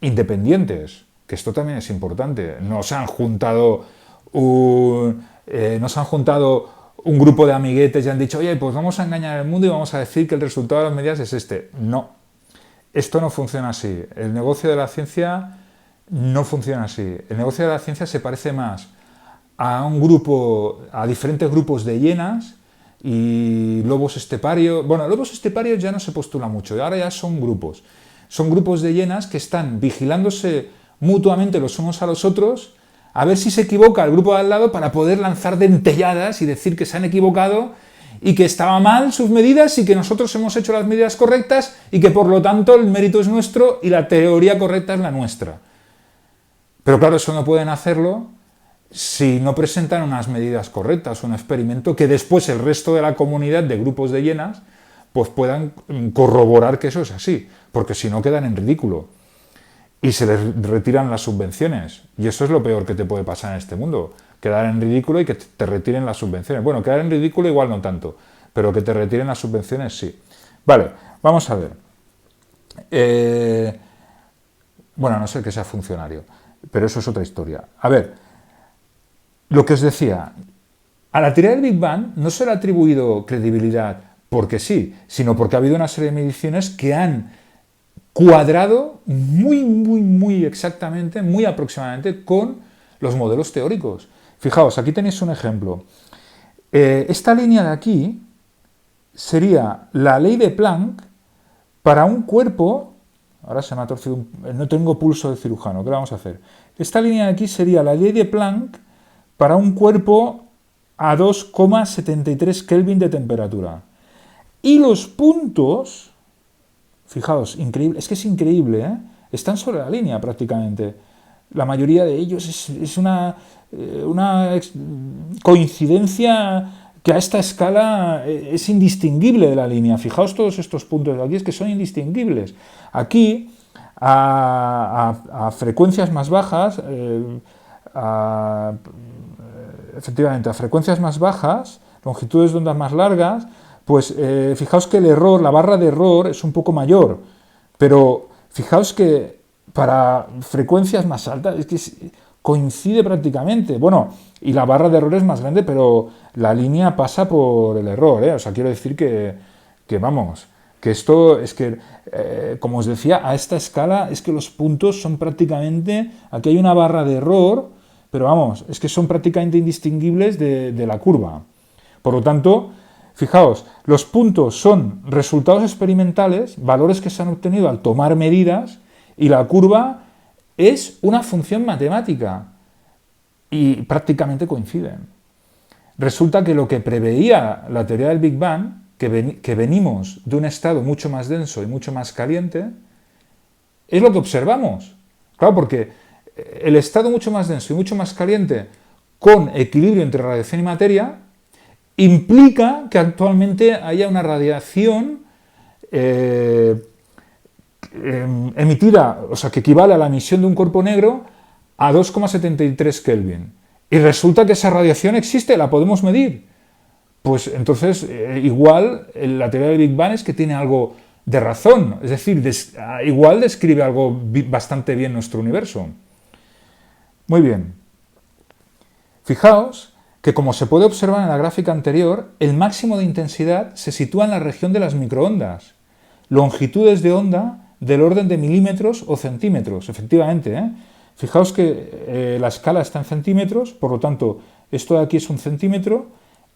independientes, que esto también es importante. No se han juntado un grupo de amiguetes y han dicho, oye, pues vamos a engañar al mundo y vamos a decir que el resultado de las medidas es este. No, esto no funciona así. El negocio de la ciencia no funciona así. El negocio de la ciencia se parece más a diferentes grupos de hienas y lobos esteparios. Bueno, lobos esteparios ya no se postula mucho, ahora ya son grupos. Son grupos de hienas que están vigilándose mutuamente los unos a los otros a ver si se equivoca el grupo de al lado para poder lanzar dentelladas y decir que se han equivocado y que estaba mal sus medidas y que nosotros hemos hecho las medidas correctas y que por lo tanto el mérito es nuestro y la teoría correcta es la nuestra. Pero claro, eso no pueden hacerlo si no presentan unas medidas correctas, un experimento que después el resto de la comunidad de grupos de hienas pues puedan corroborar que eso es así, porque si no quedan en ridículo y se les retiran las subvenciones, y eso es lo peor que te puede pasar en este mundo, quedar en ridículo y que te retiren las subvenciones. Bueno, quedar en ridículo igual no tanto, pero que te retiren las subvenciones sí. Vale, vamos a ver. Bueno, a no ser que sea funcionario, pero eso es otra historia. A ver, lo que os decía, a la teoría del Big Bang no se le ha atribuido credibilidad porque sí, sino porque ha habido una serie de mediciones que han cuadrado muy exactamente, muy aproximadamente con los modelos teóricos. Fijaos, aquí tenéis un ejemplo. Esta línea de aquí sería la ley de Planck para un cuerpo. Ahora se me ha torcido, no tengo pulso de cirujano, ¿qué vamos a hacer? Esta línea de aquí sería la ley de Planck para un cuerpo a 2,73 Kelvin de temperatura. Y los puntos, fijaos, increíble, es que es increíble, ¿eh? Están sobre la línea prácticamente. La mayoría de ellos es una coincidencia que a esta escala es indistinguible de la línea. Fijaos todos estos puntos de aquí, es que son indistinguibles. Aquí, a frecuencias más bajas, efectivamente, a frecuencias más bajas, longitudes de ondas más largas, pues fijaos que el error, la barra de error es un poco mayor, pero fijaos que para frecuencias más altas es que coincide prácticamente. Bueno, y la barra de error es más grande, pero la línea pasa por el error, ¿eh? O sea, quiero decir que vamos, que esto es que, como os decía, a esta escala es que los puntos son prácticamente, aquí hay una barra de error, pero vamos, es que son prácticamente indistinguibles de la curva. Por lo tanto, fijaos, los puntos son resultados experimentales, valores que se han obtenido al tomar medidas, y la curva es una función matemática y prácticamente coinciden. Resulta que lo que preveía la teoría del Big Bang, que venimos de un estado mucho más denso y mucho más caliente, es lo que observamos. Claro, porque el estado mucho más denso y mucho más caliente, con equilibrio entre radiación y materia, implica que actualmente haya una radiación emitida, o sea, que equivale a la emisión de un cuerpo negro a 2,73 Kelvin. Y resulta que esa radiación existe, la podemos medir. Pues entonces, igual, la teoría del Big Bang es que tiene algo de razón. Es decir, igual describe algo bastante bien nuestro universo. Muy bien. Fijaos que, como se puede observar en la gráfica anterior, el máximo de intensidad se sitúa en la región de las microondas. Longitudes de onda del orden de milímetros o centímetros, efectivamente, ¿eh? Fijaos que la escala está en centímetros, por lo tanto, esto de aquí es un centímetro,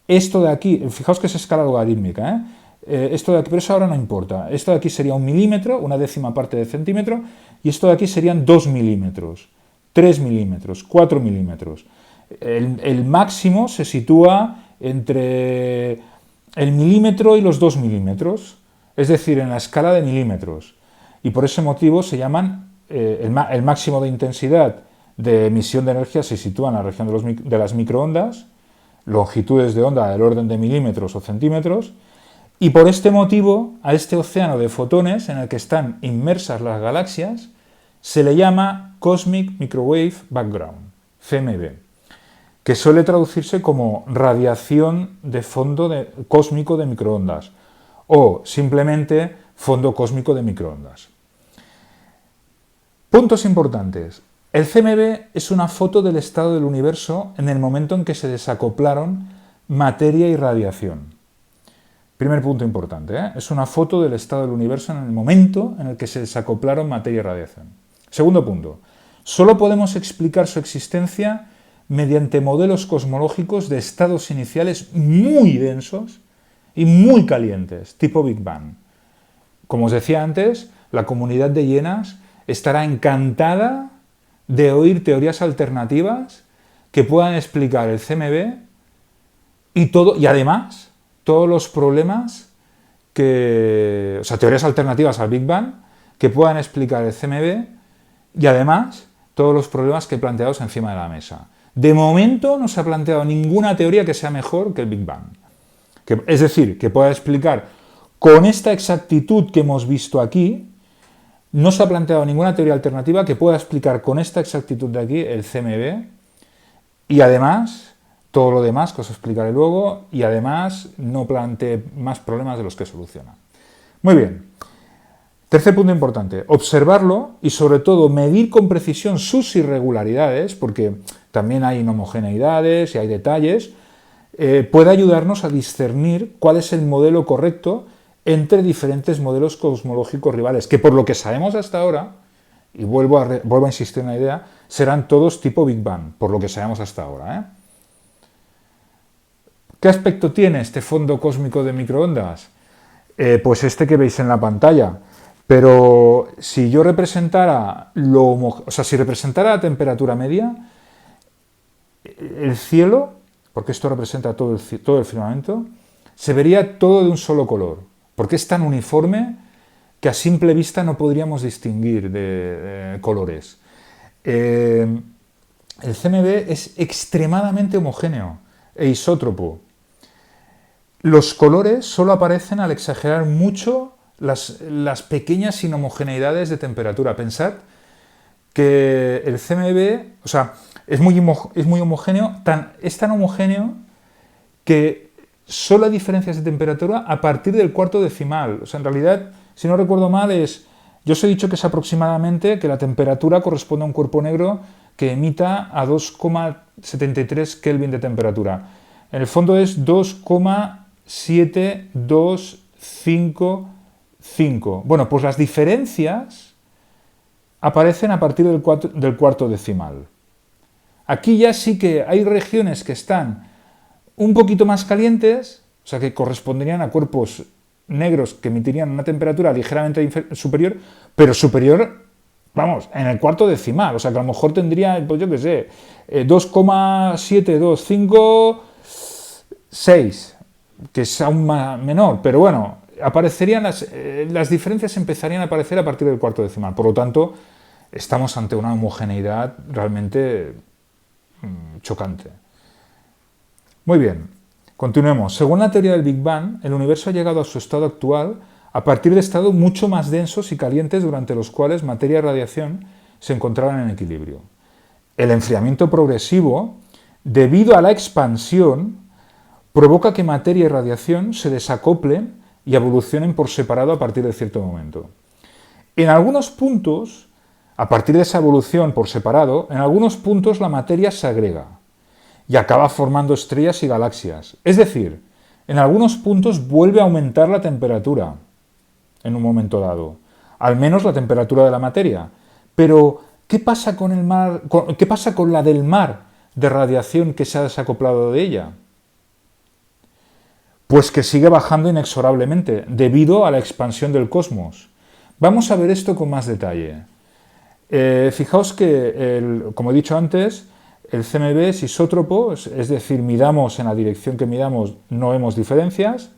esto de aquí, fijaos que es escala logarítmica, esto de aquí, pero eso ahora no importa, esto de aquí sería un milímetro, una décima parte de centímetro, y esto de aquí serían 2 milímetros, 3 milímetros, 4 milímetros. El máximo se sitúa entre el milímetro y los 2 milímetros, es decir, en la escala de milímetros. Y por ese motivo se llaman, el máximo de intensidad de emisión de energía se sitúa en la región de las microondas, longitudes de onda del orden de milímetros o centímetros, y por este motivo a este océano de fotones en el que están inmersas las galaxias se le llama Cosmic Microwave Background, CMB, que suele traducirse como radiación de fondo cósmico de microondas o simplemente fondo cósmico de microondas. Puntos importantes. El CMB es una foto del estado del universo en el momento en que se desacoplaron materia y radiación. Primer punto importante, ¿eh? Es una foto del estado del universo en el momento en el que se desacoplaron materia y radiación. Segundo punto. Solo podemos explicar su existencia mediante modelos cosmológicos de estados iniciales muy densos y muy calientes, tipo Big Bang. Como os decía antes, la comunidad de hienas estará encantada de oír teorías alternativas que puedan explicar el CMB y además todos los problemas o sea, teorías alternativas al Big Bang que puedan explicar el CMB y además todos los problemas que he planteado encima de la mesa. De momento no se ha planteado ninguna teoría que sea mejor que el Big Bang. Es decir, que pueda explicar con esta exactitud que hemos visto aquí. No se ha planteado ninguna teoría alternativa que pueda explicar con esta exactitud de aquí el CMB y además todo lo demás que os explicaré luego y además no plantee más problemas de los que soluciona. Muy bien. Tercer punto importante, observarlo y sobre todo medir con precisión sus irregularidades, porque también hay inhomogeneidades y hay detalles, puede ayudarnos a discernir cuál es el modelo correcto entre diferentes modelos cosmológicos rivales, que por lo que sabemos hasta ahora, y vuelvo a insistir en la idea, serán todos tipo Big Bang, por lo que sabemos hasta ahora, ¿eh? ¿Qué aspecto tiene este fondo cósmico de microondas? Pues este que veis en la pantalla. Pero si yo representara si representara la temperatura media, el cielo, porque esto representa todo el firmamento, se vería todo de un solo color, porque es tan uniforme que a simple vista no podríamos distinguir de colores. El CMB es extremadamente homogéneo e isótropo. los colores solo aparecen al exagerar mucho las pequeñas inhomogeneidades de temperatura. Pensad que el CMB, o sea, es muy homogéneo, es tan homogéneo que solo hay diferencias de temperatura a partir del cuarto decimal. O sea, en realidad, si no recuerdo mal, yo os he dicho que es aproximadamente que la temperatura corresponde a un cuerpo negro que emita a 2,73 Kelvin de temperatura. En el fondo es 2,7255. Bueno, pues las diferencias aparecen a partir del cuarto decimal. Aquí ya sí que hay regiones que están un poquito más calientes, o sea que corresponderían a cuerpos negros que emitirían una temperatura ligeramente superior, pero superior, vamos, en el cuarto decimal, o sea que a lo mejor tendría, pues yo qué sé, 2,725,6, que es aún menor, pero bueno, aparecerían las diferencias empezarían a aparecer a partir del cuarto decimal, por lo tanto, estamos ante una homogeneidad realmente chocante. Muy bien, continuemos. Según la teoría del Big Bang, el universo ha llegado a su estado actual a partir de estados mucho más densos y calientes durante los cuales materia y radiación se encontraban en equilibrio. El enfriamiento progresivo, debido a la expansión, provoca que materia y radiación se desacoplen y evolucionen por separado a partir de cierto momento. En algunos puntos, a partir de esa evolución por separado, en algunos puntos la materia se agrega y acaba formando estrellas y galaxias. Es decir, en algunos puntos vuelve a aumentar la temperatura en un momento dado, al menos la temperatura de la materia. Pero, ¿qué pasa con el mar? ¿Qué pasa con la del mar de radiación que se ha desacoplado de ella? Pues que sigue bajando inexorablemente debido a la expansión del cosmos. Vamos a ver esto con más detalle. Fijaos que, como he dicho antes, el CMB es isótropo, es decir, midamos en la dirección que midamos, no vemos diferencias.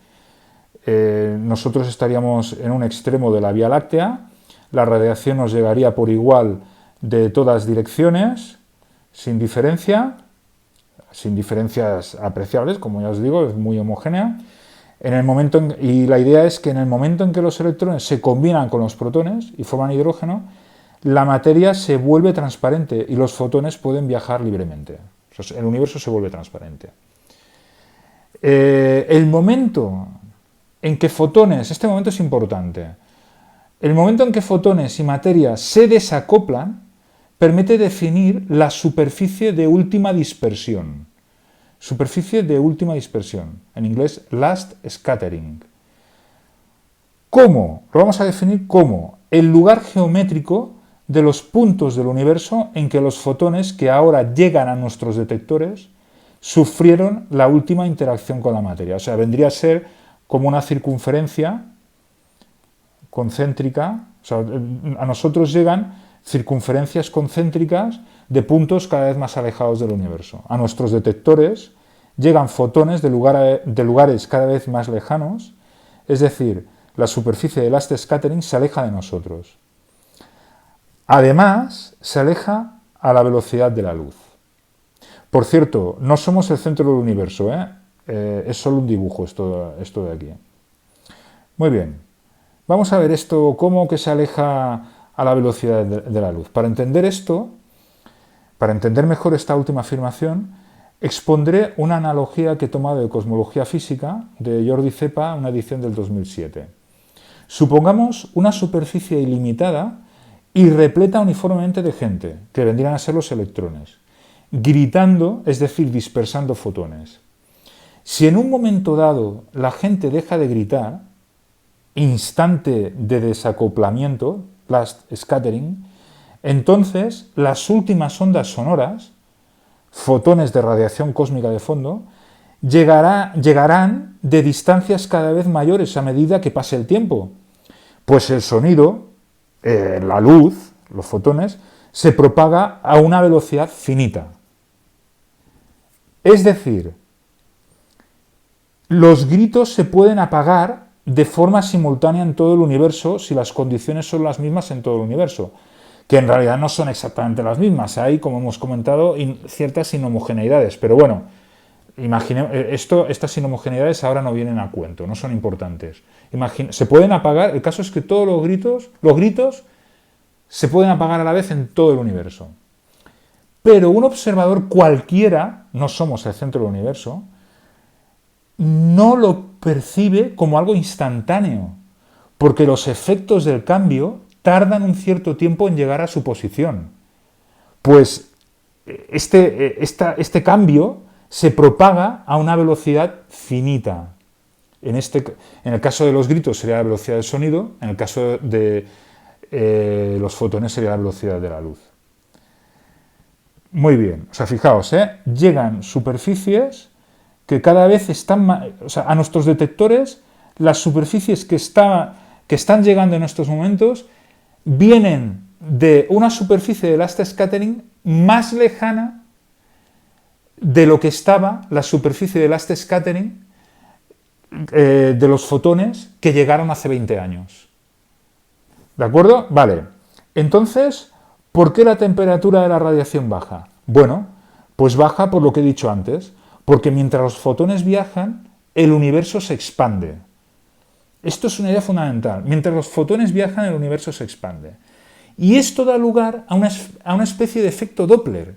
Nosotros estaríamos en un extremo de la Vía Láctea, la radiación nos llegaría por igual de todas direcciones, sin diferencias apreciables, como ya os digo, es muy homogénea. Y la idea es que en el momento en que los electrones se combinan con los protones y forman hidrógeno, la materia se vuelve transparente y los fotones pueden viajar libremente. El universo se vuelve transparente. El momento en que fotones, este momento es importante, el momento en que fotones y materia se desacoplan permite definir la superficie de última dispersión. Superficie de última dispersión, en inglés last scattering. ¿Cómo? Lo vamos a definir como el lugar geométrico de los puntos del universo en que los fotones que ahora llegan a nuestros detectores sufrieron la última interacción con la materia. O sea, vendría a ser como una circunferencia concéntrica. O sea, a nosotros llegan circunferencias concéntricas de puntos cada vez más alejados del universo. A nuestros detectores llegan fotones de lugares cada vez más lejanos, es decir, la superficie del last scattering se aleja de nosotros. Además, se aleja a la velocidad de la luz. Por cierto, no somos el centro del universo, es solo un dibujo esto de aquí. Muy bien, vamos a ver esto, cómo que se aleja a la velocidad de la luz. Para entender esto, para entender mejor esta última afirmación, expondré una analogía que he tomado de Cosmología Física, de Jordi Cepa, una edición del 2007. Supongamos una superficie ilimitada y repleta uniformemente de gente, que vendrían a ser los electrones, gritando, es decir, dispersando fotones. Si en un momento dado la gente deja de gritar, instante de desacoplamiento, last scattering, entonces las últimas ondas sonoras, fotones de radiación cósmica de fondo, llegarán de distancias cada vez mayores a medida que pase el tiempo, pues el sonido, la luz, los fotones, se propaga a una velocidad finita. Es decir, los gritos se pueden apagar de forma simultánea en todo el universo si las condiciones son las mismas en todo el universo, que en realidad no son exactamente las mismas. Hay, como hemos comentado, ciertas inhomogeneidades, pero bueno, Estas inhomogeneidades ahora no vienen a cuento, no son importantes. Se pueden apagar, el caso es que todos los gritos se pueden apagar a la vez en todo el universo. Pero un observador cualquiera, no somos el centro del universo, no lo percibe como algo instantáneo, porque los efectos del cambio tardan un cierto tiempo en llegar a su posición. Pues este cambio se propaga a una velocidad finita. En el caso de los gritos sería la velocidad del sonido, en el caso de los fotones sería la velocidad de la luz. Muy bien, o sea, fijaos, llegan superficies que cada vez están más, o sea, a nuestros detectores, las superficies que están llegando en estos momentos vienen de una superficie de last scattering más lejana de lo que estaba la superficie de last scattering de los fotones que llegaron hace 20 años. ¿De acuerdo? Vale. Entonces, ¿por qué la temperatura de la radiación baja? Bueno, pues baja por lo que he dicho antes, porque mientras los fotones viajan, el universo se expande. Esto es una idea fundamental. Mientras los fotones viajan, el universo se expande. Y esto da lugar a una especie de efecto Doppler.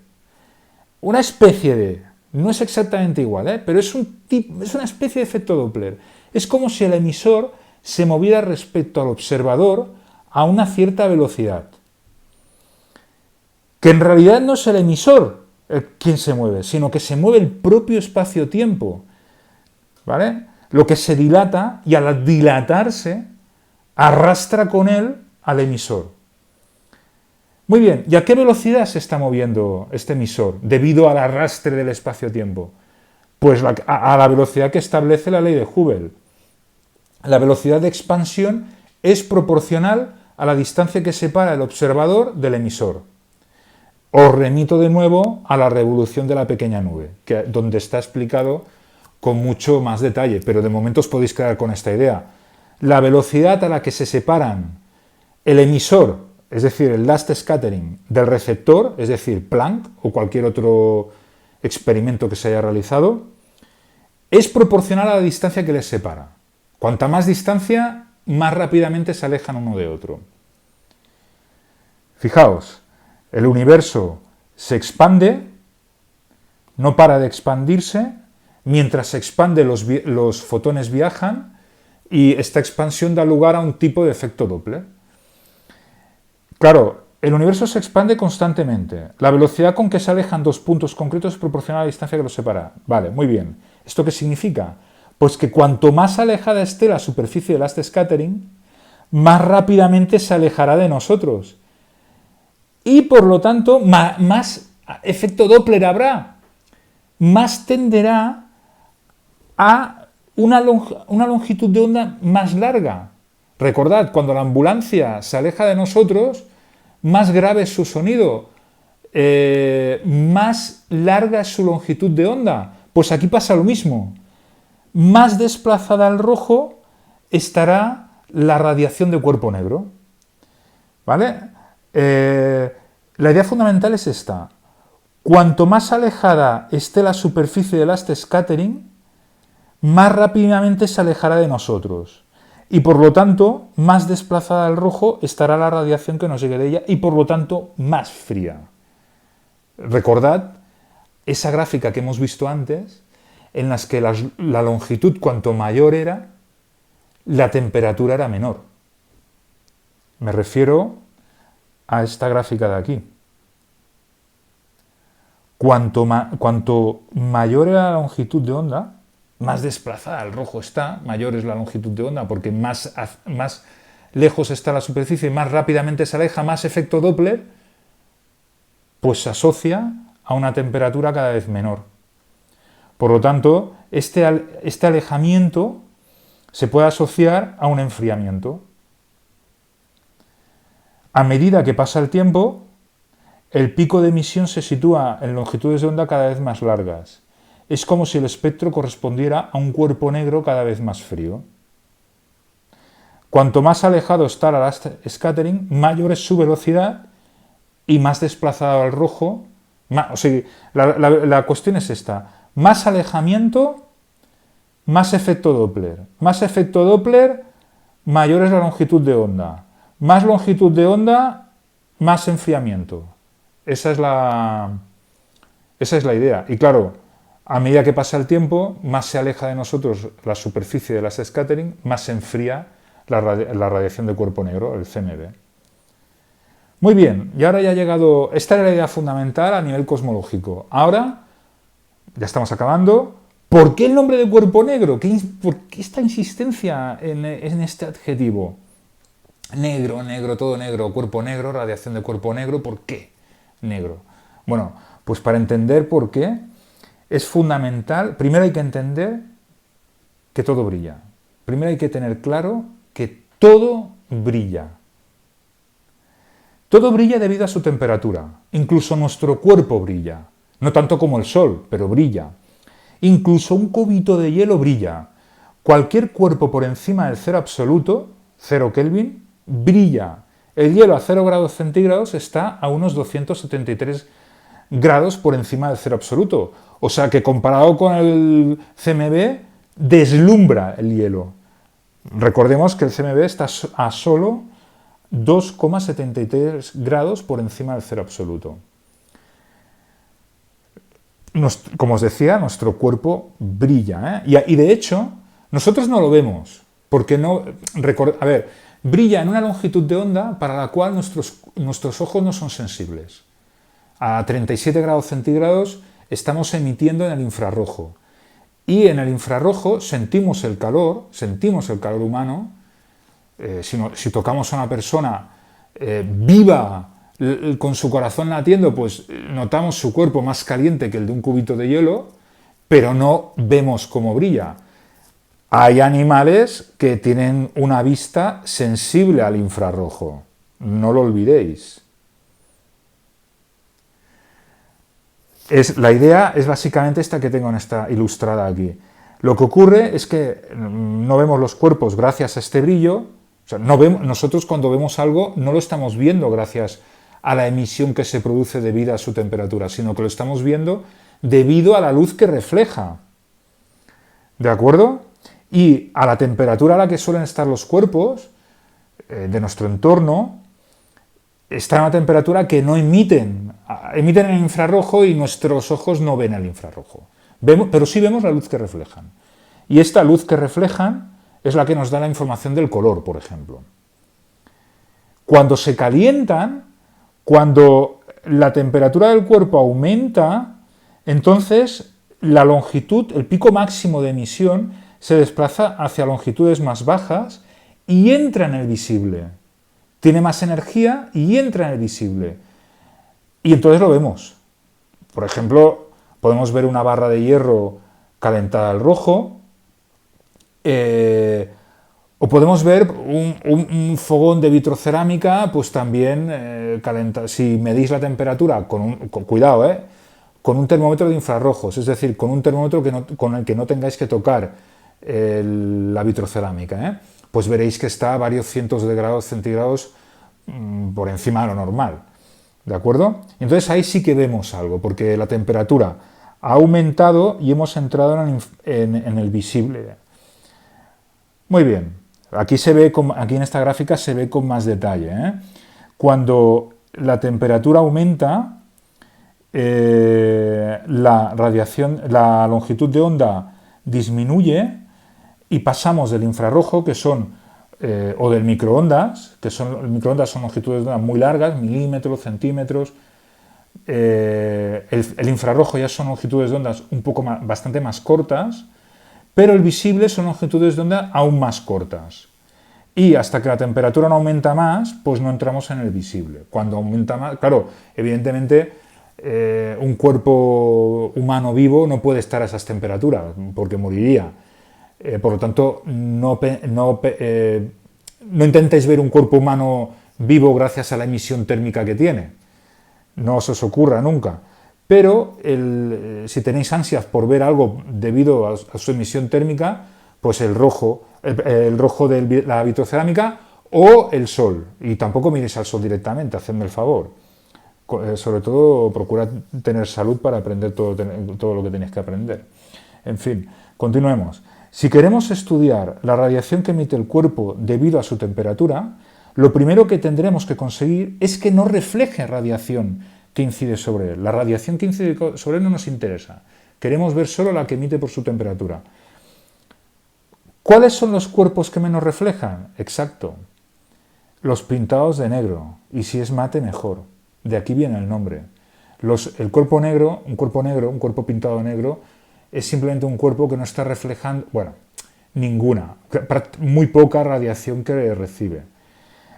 Una especie de... No es exactamente igual, pero es una especie de efecto Doppler. Es como si el emisor se moviera respecto al observador a una cierta velocidad. Que en realidad no es el emisor quien se mueve, sino que se mueve el propio espacio-tiempo. ¿Vale? Lo que se dilata y al dilatarse arrastra con él al emisor. Muy bien, ¿y a qué velocidad se está moviendo este emisor debido al arrastre del espacio-tiempo? Pues a la velocidad que establece la ley de Hubble. La velocidad de expansión es proporcional a la distancia que separa el observador del emisor. Os remito de nuevo a la revolución de la pequeña nube, donde está explicado con mucho más detalle, pero de momento os podéis quedar con esta idea. La velocidad a la que se separan el emisor, es decir, el last scattering, del receptor, es decir, Planck o cualquier otro experimento que se haya realizado, es proporcional a la distancia que les separa. Cuanta más distancia, más rápidamente se alejan uno de otro. Fijaos, el universo se expande, no para de expandirse, mientras se expande los fotones viajan y esta expansión da lugar a un tipo de efecto Doppler. Claro, el universo se expande constantemente. La velocidad con que se alejan dos puntos concretos es proporcional a la distancia que los separa. Vale, muy bien. ¿Esto qué significa? Pues que cuanto más alejada esté la superficie de last scattering, más rápidamente se alejará de nosotros. Y por lo tanto, más efecto Doppler habrá. Más tenderá a una longitud de onda más larga. Recordad, cuando la ambulancia se aleja de nosotros, más grave es su sonido, más larga es su longitud de onda. Pues aquí pasa lo mismo. Más desplazada al rojo estará la radiación de cuerpo negro. ¿Vale? La idea fundamental es esta. Cuanto más alejada esté la superficie del last scattering, más rápidamente se alejará de nosotros. Y por lo tanto, más desplazada al rojo estará la radiación que nos llegue de ella y por lo tanto, más fría. Recordad esa gráfica que hemos visto antes, en las que la longitud cuanto mayor era, la temperatura era menor. Me refiero a esta gráfica de aquí. Cuanto mayor era la longitud de onda, más desplazada al rojo está, mayor es la longitud de onda, porque más lejos está la superficie, más rápidamente se aleja, más efecto Doppler, pues se asocia a una temperatura cada vez menor. Por lo tanto, este alejamiento se puede asociar a un enfriamiento. A medida que pasa el tiempo, el pico de emisión se sitúa en longitudes de onda cada vez más largas. Es como si el espectro correspondiera a un cuerpo negro cada vez más frío. Cuanto más alejado está la last scattering, mayor es su velocidad y más desplazado al rojo. La cuestión es esta. más alejamiento, más efecto Doppler. Más efecto Doppler, mayor es la longitud de onda. Más longitud de onda, más enfriamiento. Esa es la idea. Y claro, a medida que pasa el tiempo, más se aleja de nosotros la superficie de las scattering, más se enfría la radiación de cuerpo negro, el CMB. Muy bien, y ahora ya ha llegado, esta era la idea fundamental a nivel cosmológico. Ahora, ya estamos acabando. ¿Por qué el nombre de cuerpo negro? ¿Por qué esta insistencia en este adjetivo? Negro, negro, todo negro, cuerpo negro, radiación de cuerpo negro, ¿por qué negro? Bueno, pues para entender por qué es fundamental, primero hay que entender que todo brilla. Primero hay que tener claro que todo brilla. Todo brilla debido a su temperatura, incluso nuestro cuerpo brilla. No tanto como el Sol, pero brilla. Incluso un cubito de hielo brilla. Cualquier cuerpo por encima del cero absoluto, 0 Kelvin, brilla. El hielo a 0 grados centígrados está a unos 273 grados por encima del cero absoluto. O sea que comparado con el CMB, deslumbra el hielo. Recordemos que el CMB está a solo 2,73 grados por encima del cero absoluto. Como os decía, nuestro cuerpo brilla, ¿eh? Y de hecho, nosotros no lo vemos, porque no... A ver, brilla en una longitud de onda para la cual nuestros ojos no son sensibles. A 37 grados centígrados estamos emitiendo en el infrarrojo. Y en el infrarrojo sentimos el calor humano. Si tocamos a una persona viva, con su corazón latiendo, pues notamos su cuerpo más caliente que el de un cubito de hielo, pero no vemos cómo brilla. Hay animales que tienen una vista sensible al infrarrojo, no lo olvidéis. La idea es básicamente esta que tengo ilustrada aquí. Lo que ocurre es que no vemos los cuerpos gracias a este brillo. O sea, nosotros cuando vemos algo no lo estamos viendo gracias a la emisión que se produce debido a su temperatura, sino que lo estamos viendo debido a la luz que refleja. ¿De acuerdo? Y a la temperatura a la que suelen estar los cuerpos de nuestro entorno, está a una temperatura que no emiten el infrarrojo y nuestros ojos no ven el infrarrojo. Pero sí vemos la luz que reflejan. Y esta luz que reflejan es la que nos da la información del color, por ejemplo. Cuando se calientan, cuando la temperatura del cuerpo aumenta, entonces la longitud, el pico máximo de emisión, se desplaza hacia longitudes más bajas y entra en el visible. Tiene más energía y entra en el visible. Y entonces lo vemos. Por ejemplo, podemos ver una barra de hierro calentada al rojo, o podemos ver un fogón de vitrocerámica, pues también calentado. Si medís la temperatura cuidado, con un termómetro de infrarrojos, es decir, con un termómetro con el que no tengáis que tocar la vitrocerámica, pues veréis que está a varios cientos de grados centígrados por encima de lo normal. ¿De acuerdo? Entonces ahí sí que vemos algo, porque la temperatura ha aumentado y hemos entrado en el visible. Muy bien. Aquí en esta gráfica se ve con más detalle, ¿eh? Cuando la temperatura aumenta, la longitud de onda disminuye y pasamos del infrarrojo, que son, o del microondas, el microondas son longitudes de onda muy largas, milímetros, centímetros. El infrarrojo ya son longitudes de ondas bastante más cortas, pero el visible son longitudes de onda aún más cortas. Y hasta que la temperatura no aumenta más, pues no entramos en el visible. Cuando aumenta más, claro, evidentemente un cuerpo humano vivo no puede estar a esas temperaturas, porque moriría. Por lo tanto, no intentéis ver un cuerpo humano vivo gracias a la emisión térmica que tiene. No se os ocurra nunca. Pero si tenéis ansias por ver algo debido a su emisión térmica, pues el rojo de la vitrocerámica o el sol. Y tampoco miréis al sol directamente, hacedme el favor. Sobre todo, procurad tener salud para aprender todo lo que tenéis que aprender. En fin, continuemos. Si queremos estudiar la radiación que emite el cuerpo debido a su temperatura, lo primero que tendremos que conseguir es que no refleje radiación que incide sobre él. La radiación que incide sobre él no nos interesa. Queremos ver solo la que emite por su temperatura. ¿Cuáles son los cuerpos que menos reflejan? Exacto, los pintados de negro. Y si es mate, mejor. De aquí viene el nombre. Un cuerpo pintado de negro, es simplemente un cuerpo que no está reflejando, bueno, ninguna, muy poca radiación que recibe.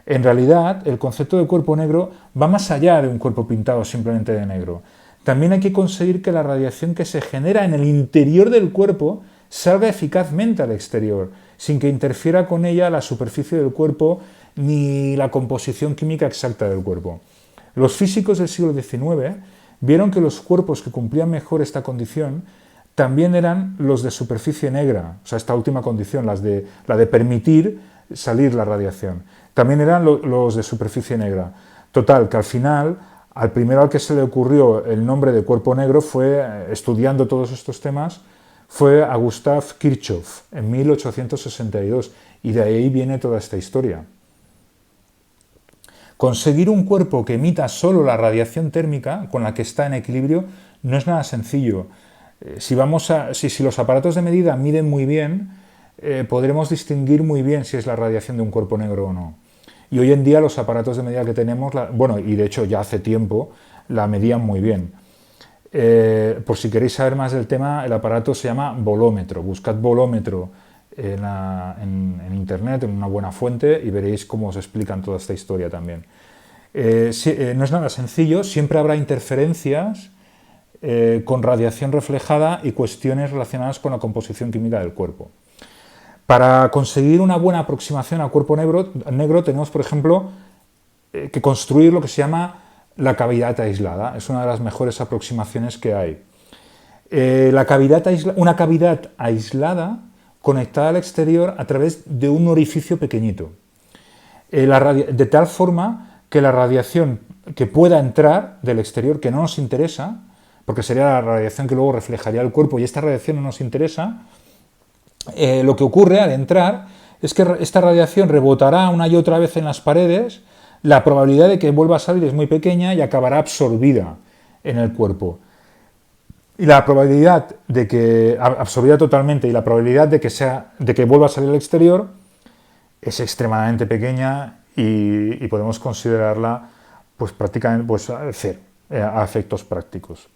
En realidad, el concepto de cuerpo negro va más allá de un cuerpo pintado simplemente de negro. También hay que conseguir que la radiación que se genera en el interior del cuerpo salga eficazmente al exterior, sin que interfiera con ella la superficie del cuerpo ni la composición química exacta del cuerpo. Los físicos del siglo XIX vieron que los cuerpos que cumplían mejor esta condición también eran los de superficie negra, o sea, esta última condición, la de permitir salir la radiación. También eran los de superficie negra. Total, que al final, al primero al que se le ocurrió el nombre de cuerpo negro fue, estudiando todos estos temas, fue a Gustav Kirchhoff en 1862, y de ahí viene toda esta historia. Conseguir un cuerpo que emita solo la radiación térmica con la que está en equilibrio no es nada sencillo. Si los aparatos de medida miden muy bien, podremos distinguir muy bien si es la radiación de un cuerpo negro o no. Y hoy en día los aparatos de medida que tenemos, y de hecho ya hace tiempo, la medían muy bien. Por si queréis saber más del tema, el aparato se llama bolómetro. Buscad bolómetro en internet, en una buena fuente, y veréis cómo os explican toda esta historia también. No es nada sencillo, siempre habrá interferencias con radiación reflejada y cuestiones relacionadas con la composición química del cuerpo. Para conseguir una buena aproximación al cuerpo negro tenemos, por ejemplo, que construir lo que se llama la cavidad aislada. Es una de las mejores aproximaciones que hay. Una cavidad aislada conectada al exterior a través de un orificio pequeñito, de tal forma que la radiación que pueda entrar del exterior, que no nos interesa, porque sería la radiación que luego reflejaría el cuerpo, y esta radiación no nos interesa, lo que ocurre al entrar es que esta radiación rebotará una y otra vez en las paredes, la probabilidad de que vuelva a salir es muy pequeña y acabará absorbida en el cuerpo. Y la probabilidad de que absorbida totalmente y la probabilidad de que vuelva a salir al exterior es extremadamente pequeña y podemos considerarla pues prácticamente cero a efectos prácticos.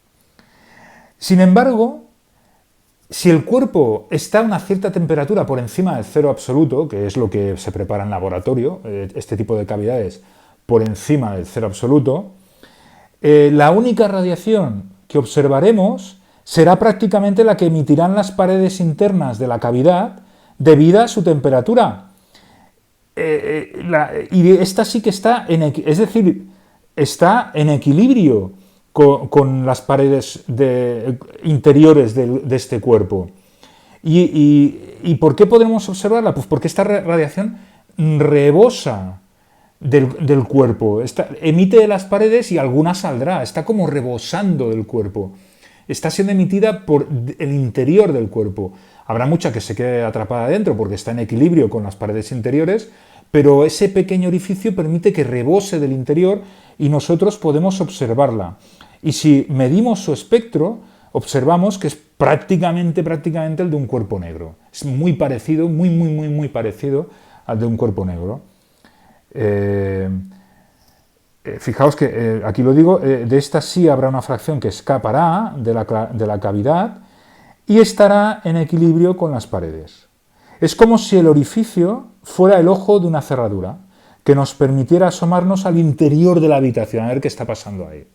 Sin embargo, si el cuerpo está a una cierta temperatura por encima del cero absoluto, que es lo que se prepara en laboratorio, este tipo de cavidades por encima del cero absoluto, la única radiación que observaremos será prácticamente la que emitirán las paredes internas de la cavidad debido a su temperatura. Y esta sí que está está en equilibrio con las paredes interiores de este cuerpo. ¿Y por qué podemos observarla? Pues porque esta radiación rebosa del cuerpo, emite de las paredes y alguna saldrá, está como rebosando del cuerpo, está siendo emitida por el interior del cuerpo. Habrá mucha que se quede atrapada dentro porque está en equilibrio con las paredes interiores, pero ese pequeño orificio permite que rebose del interior y nosotros podemos observarla. Y si medimos su espectro, observamos que es prácticamente el de un cuerpo negro. Es muy parecido, muy parecido al de un cuerpo negro. Fijaos que, aquí lo digo, de esta sí habrá una fracción que escapará de la cavidad y estará en equilibrio con las paredes. Es como si el orificio fuera el ojo de una cerradura, que nos permitiera asomarnos al interior de la habitación, a ver qué está pasando ahí.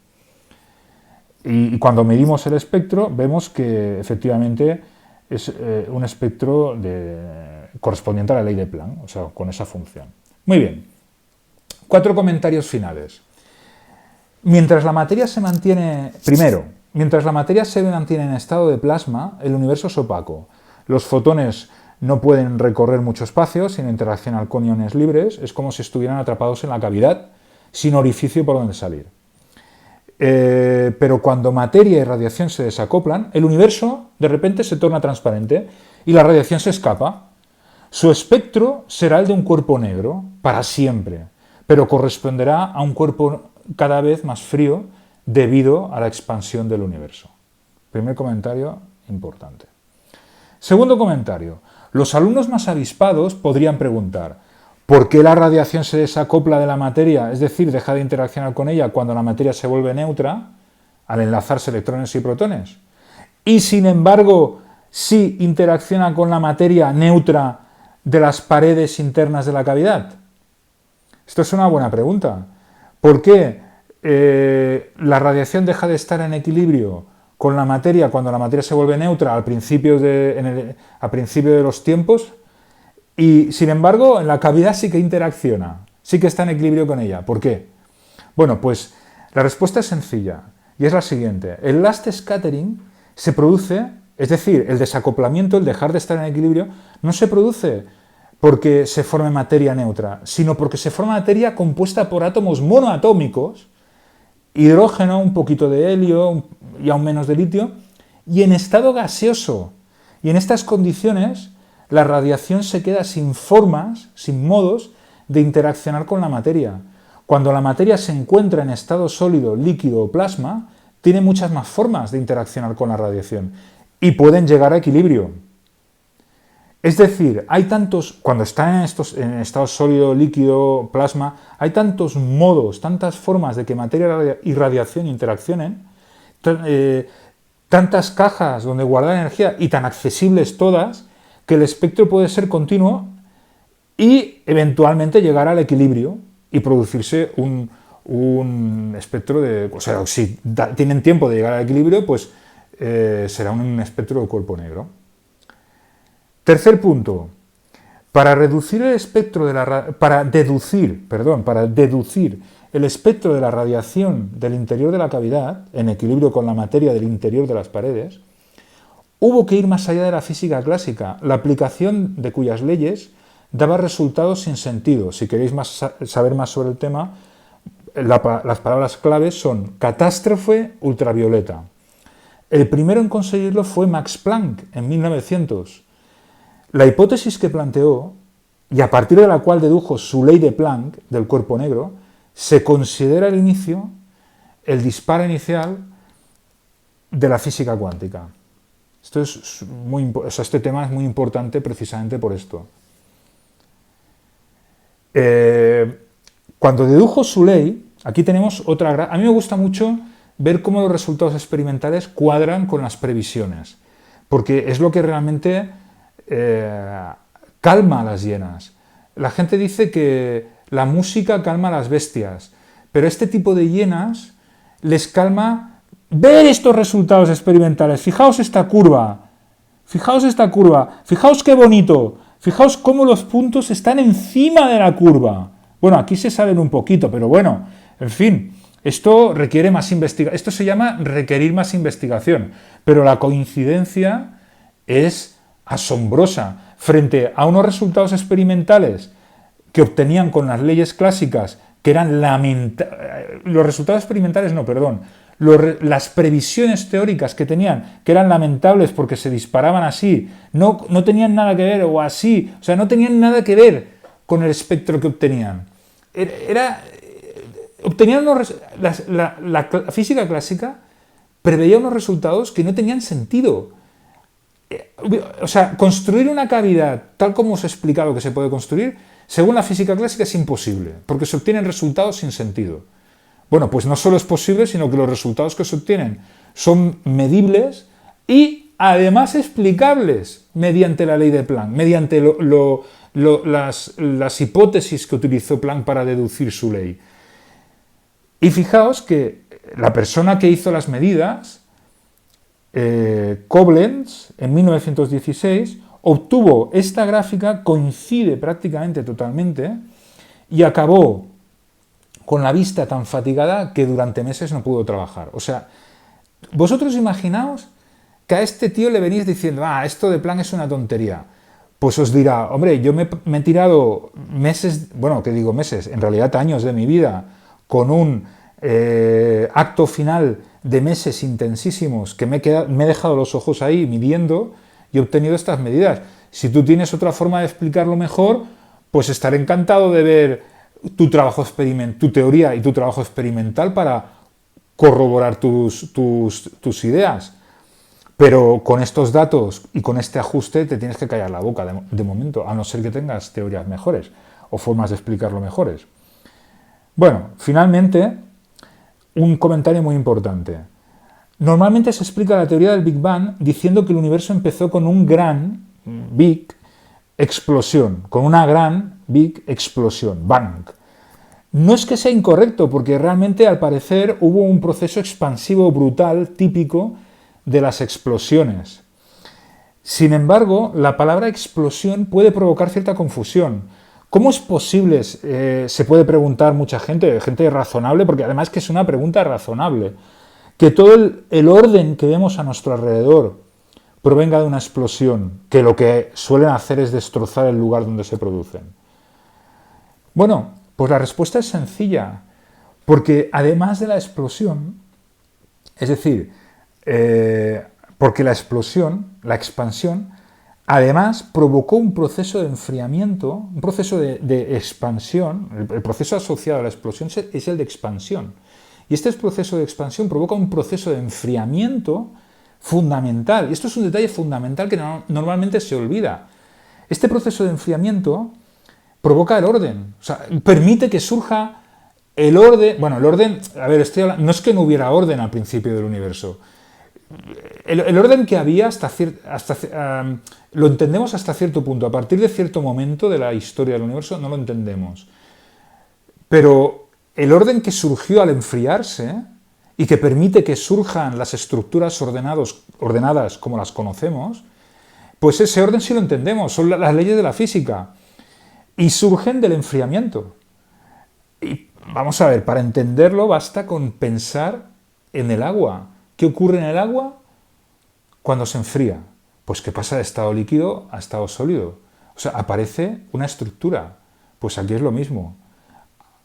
Y cuando medimos el espectro, vemos que efectivamente es un espectro correspondiente a la ley de Planck, o sea, con esa función. Muy bien. 4 comentarios finales. Mientras la materia se mantiene en estado de plasma, el universo es opaco. Los fotones no pueden recorrer mucho espacio sin interaccionar con iones libres, es como si estuvieran atrapados en la cavidad, sin orificio por donde salir. pero cuando materia y radiación se desacoplan, el universo de repente se torna transparente y la radiación se escapa. Su espectro será el de un cuerpo negro, para siempre, pero corresponderá a un cuerpo cada vez más frío debido a la expansión del universo. Primer comentario importante. Segundo comentario. Los alumnos más avispados podrían preguntar: ¿por qué la radiación se desacopla de la materia, es decir, deja de interaccionar con ella cuando la materia se vuelve neutra, al enlazarse electrones y protones? Y sin embargo, sí interacciona con la materia neutra de las paredes internas de la cavidad. Esto es una buena pregunta. ¿Por qué la radiación deja de estar en equilibrio con la materia cuando la materia se vuelve neutra al principio de los tiempos? Y sin embargo, en la cavidad sí que interacciona, sí que está en equilibrio con ella. ¿Por qué? Bueno, pues la respuesta es sencilla y es la siguiente. El last scattering se produce, es decir, el desacoplamiento, el dejar de estar en equilibrio, no se produce porque se forme materia neutra, sino porque se forma materia compuesta por átomos monoatómicos, hidrógeno, un poquito de helio y aún menos de litio, y en estado gaseoso. Y en estas condiciones la radiación se queda sin formas, sin modos de interaccionar con la materia. Cuando la materia se encuentra en estado sólido, líquido o plasma, tiene muchas más formas de interaccionar con la radiación y pueden llegar a equilibrio. Es decir, hay tantos, cuando están en estado sólido, líquido, plasma, hay tantos modos, tantas formas de que materia y radiación interaccionen, tantas cajas donde guardar energía y tan accesibles todas, que el espectro puede ser continuo y eventualmente llegar al equilibrio y producirse un espectro de... O sea, si tienen tiempo de llegar al equilibrio, pues será un espectro de cuerpo negro. Tercer punto. Para deducir el espectro de la radiación del interior de la cavidad, en equilibrio con la materia del interior de las paredes, hubo que ir más allá de la física clásica, la aplicación de cuyas leyes daba resultados sin sentido. Si queréis saber más sobre el tema, las palabras claves son catástrofe ultravioleta. El primero en conseguirlo fue Max Planck en 1900. La hipótesis que planteó, y a partir de la cual dedujo su ley de Planck del cuerpo negro, se considera el inicio, el disparo inicial de la física cuántica. Este tema es muy importante precisamente por esto. Cuando dedujo su ley, aquí tenemos otra... A mí me gusta mucho ver cómo los resultados experimentales cuadran con las previsiones, porque es lo que realmente calma a las hienas. La gente dice que la música calma a las bestias, pero este tipo de hienas les calma ver estos resultados experimentales. Fijaos esta curva, fijaos qué bonito, fijaos cómo los puntos están encima de la curva. Bueno, aquí se salen un poquito, pero bueno, en fin, esto requiere más investigación. Esto se llama requerir más investigación, pero la coincidencia es asombrosa frente a unos resultados experimentales que obtenían con las leyes clásicas, que eran los resultados experimentales, las previsiones teóricas que tenían, que eran lamentables porque se disparaban así, no tenían nada que ver, o así, o sea, no tenían nada que ver con el espectro que obtenían. La física clásica preveía unos resultados que no tenían sentido. O sea, construir una cavidad tal como os he explicado que se puede construir, según la física clásica es imposible, porque se obtienen resultados sin sentido. Bueno, pues no solo es posible, sino que los resultados que se obtienen son medibles y además explicables mediante la ley de Planck, mediante las hipótesis que utilizó Planck para deducir su ley. Y fijaos que la persona que hizo las medidas, Koblenz, en 1916, obtuvo esta gráfica, coincide prácticamente totalmente, y acabó con la vista tan fatigada que durante meses no pudo trabajar. O sea, vosotros imaginaos que a este tío le venís diciendo, esto de Planck es una tontería. Pues os dirá, hombre, yo me he tirado meses, bueno, ¿qué digo meses? En realidad años de mi vida con un acto final de meses intensísimos que me he dejado los ojos ahí midiendo y he obtenido estas medidas. Si tú tienes otra forma de explicarlo mejor, pues estaré encantado de ver tu teoría y tu trabajo experimental para corroborar tus ideas. Pero con estos datos y con este ajuste te tienes que callar la boca de momento, a no ser que tengas teorías mejores o formas de explicarlo mejores. Bueno, finalmente, un comentario muy importante. Normalmente se explica la teoría del Big Bang diciendo que el universo empezó con un gran Big explosión, con una gran Big explosión, Bang. No es que sea incorrecto, porque realmente al parecer hubo un proceso expansivo brutal típico de las explosiones. Sin embargo, la palabra explosión puede provocar cierta confusión. ¿Cómo es posible? Se puede preguntar mucha gente razonable, porque además que es una pregunta razonable, que todo el orden que vemos a nuestro alrededor provenga de una explosión, que lo que suelen hacer es destrozar el lugar donde se producen. Bueno, pues la respuesta es sencilla, porque además de la explosión, es decir, porque la explosión, la expansión, además provocó un proceso de enfriamiento, un proceso de expansión. El proceso asociado a la explosión es el de expansión. Y este proceso de expansión provoca un proceso de enfriamiento fundamental. Y esto es un detalle fundamental que normalmente se olvida. Este proceso de enfriamiento provoca el orden. O sea, permite que surja el orden. Bueno, el orden, a ver, no es que no hubiera orden al principio del universo. El orden que había lo entendemos hasta cierto punto. A partir de cierto momento de la historia del universo no lo entendemos. Pero el orden que surgió al enfriarse y que permite que surjan las estructuras ordenadas como las conocemos, pues ese orden sí lo entendemos, son las leyes de la física y surgen del enfriamiento. Y vamos a ver, para entenderlo basta con pensar en el agua. ¿Qué ocurre en el agua cuando se enfría? Pues que pasa de estado líquido a estado sólido. O sea, aparece una estructura. Pues aquí es lo mismo.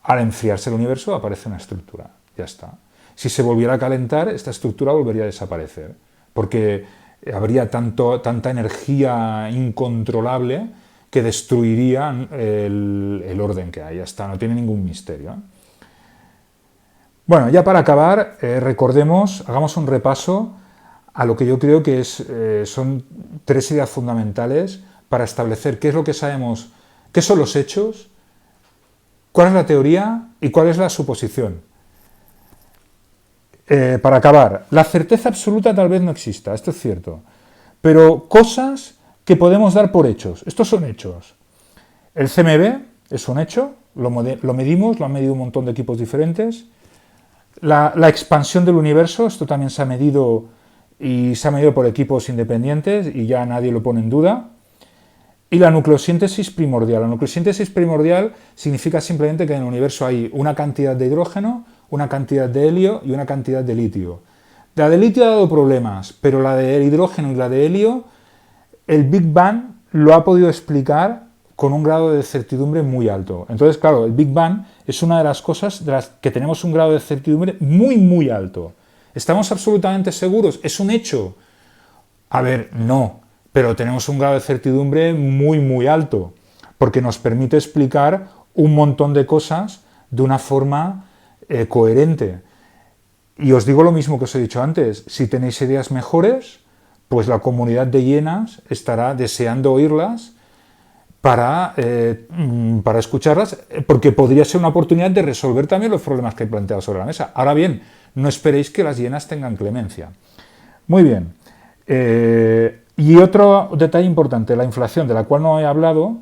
Al enfriarse el universo aparece una estructura. Ya está. Si se volviera a calentar, esta estructura volvería a desaparecer. Porque habría tanta energía incontrolable que destruiría el orden que hay. Ya está. No tiene ningún misterio. Bueno, ya para acabar, hagamos un repaso a lo que yo creo que son tres ideas fundamentales para establecer qué es lo que sabemos, qué son los hechos, cuál es la teoría y cuál es la suposición. Para acabar, la certeza absoluta tal vez no exista, esto es cierto, pero cosas que podemos dar por hechos, estos son hechos. El CMB es un hecho, lo medimos, lo han medido un montón de equipos diferentes. La expansión del universo, esto también se ha medido y se ha medido por equipos independientes y ya nadie lo pone en duda. Y la nucleosíntesis primordial. La nucleosíntesis primordial significa simplemente que en el universo hay una cantidad de hidrógeno, una cantidad de helio y una cantidad de litio. La de litio ha dado problemas, pero la de hidrógeno y la de helio, el Big Bang lo ha podido explicar con un grado de certidumbre muy alto. Entonces, claro, el Big Bang es una de las cosas de las que tenemos un grado de certidumbre muy, muy alto. ¿Estamos absolutamente seguros? ¿Es un hecho? A ver, no, pero tenemos un grado de certidumbre muy, muy alto, porque nos permite explicar un montón de cosas de una forma coherente. Y os digo lo mismo que os he dicho antes, si tenéis ideas mejores, pues la comunidad de hienas estará deseando oírlas para escucharlas, porque podría ser una oportunidad de resolver también los problemas que he planteado sobre la mesa. Ahora bien, no esperéis que las hienas tengan clemencia. Muy bien. Y otro detalle importante, la inflación, de la cual no he hablado,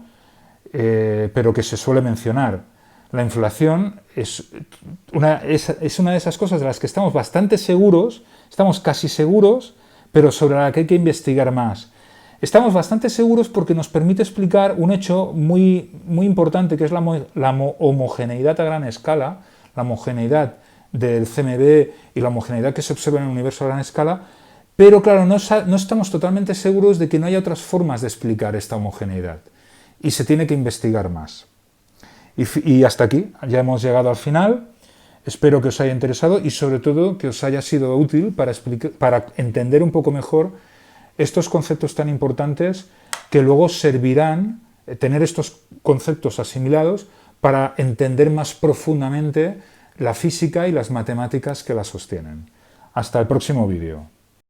pero que se suele mencionar. La inflación es una de esas cosas de las que estamos bastante seguros, estamos casi seguros, pero sobre la que hay que investigar más. Estamos bastante seguros porque nos permite explicar un hecho muy, muy importante, que es la homogeneidad a gran escala, la homogeneidad del CMB y la homogeneidad que se observa en el universo a gran escala, pero claro, no estamos totalmente seguros de que no haya otras formas de explicar esta homogeneidad y se tiene que investigar más. Y hasta aquí, ya hemos llegado al final. Espero que os haya interesado y sobre todo que os haya sido útil para entender un poco mejor estos conceptos tan importantes que luego servirán, tener estos conceptos asimilados para entender más profundamente la física y las matemáticas que la sostienen. Hasta el próximo vídeo.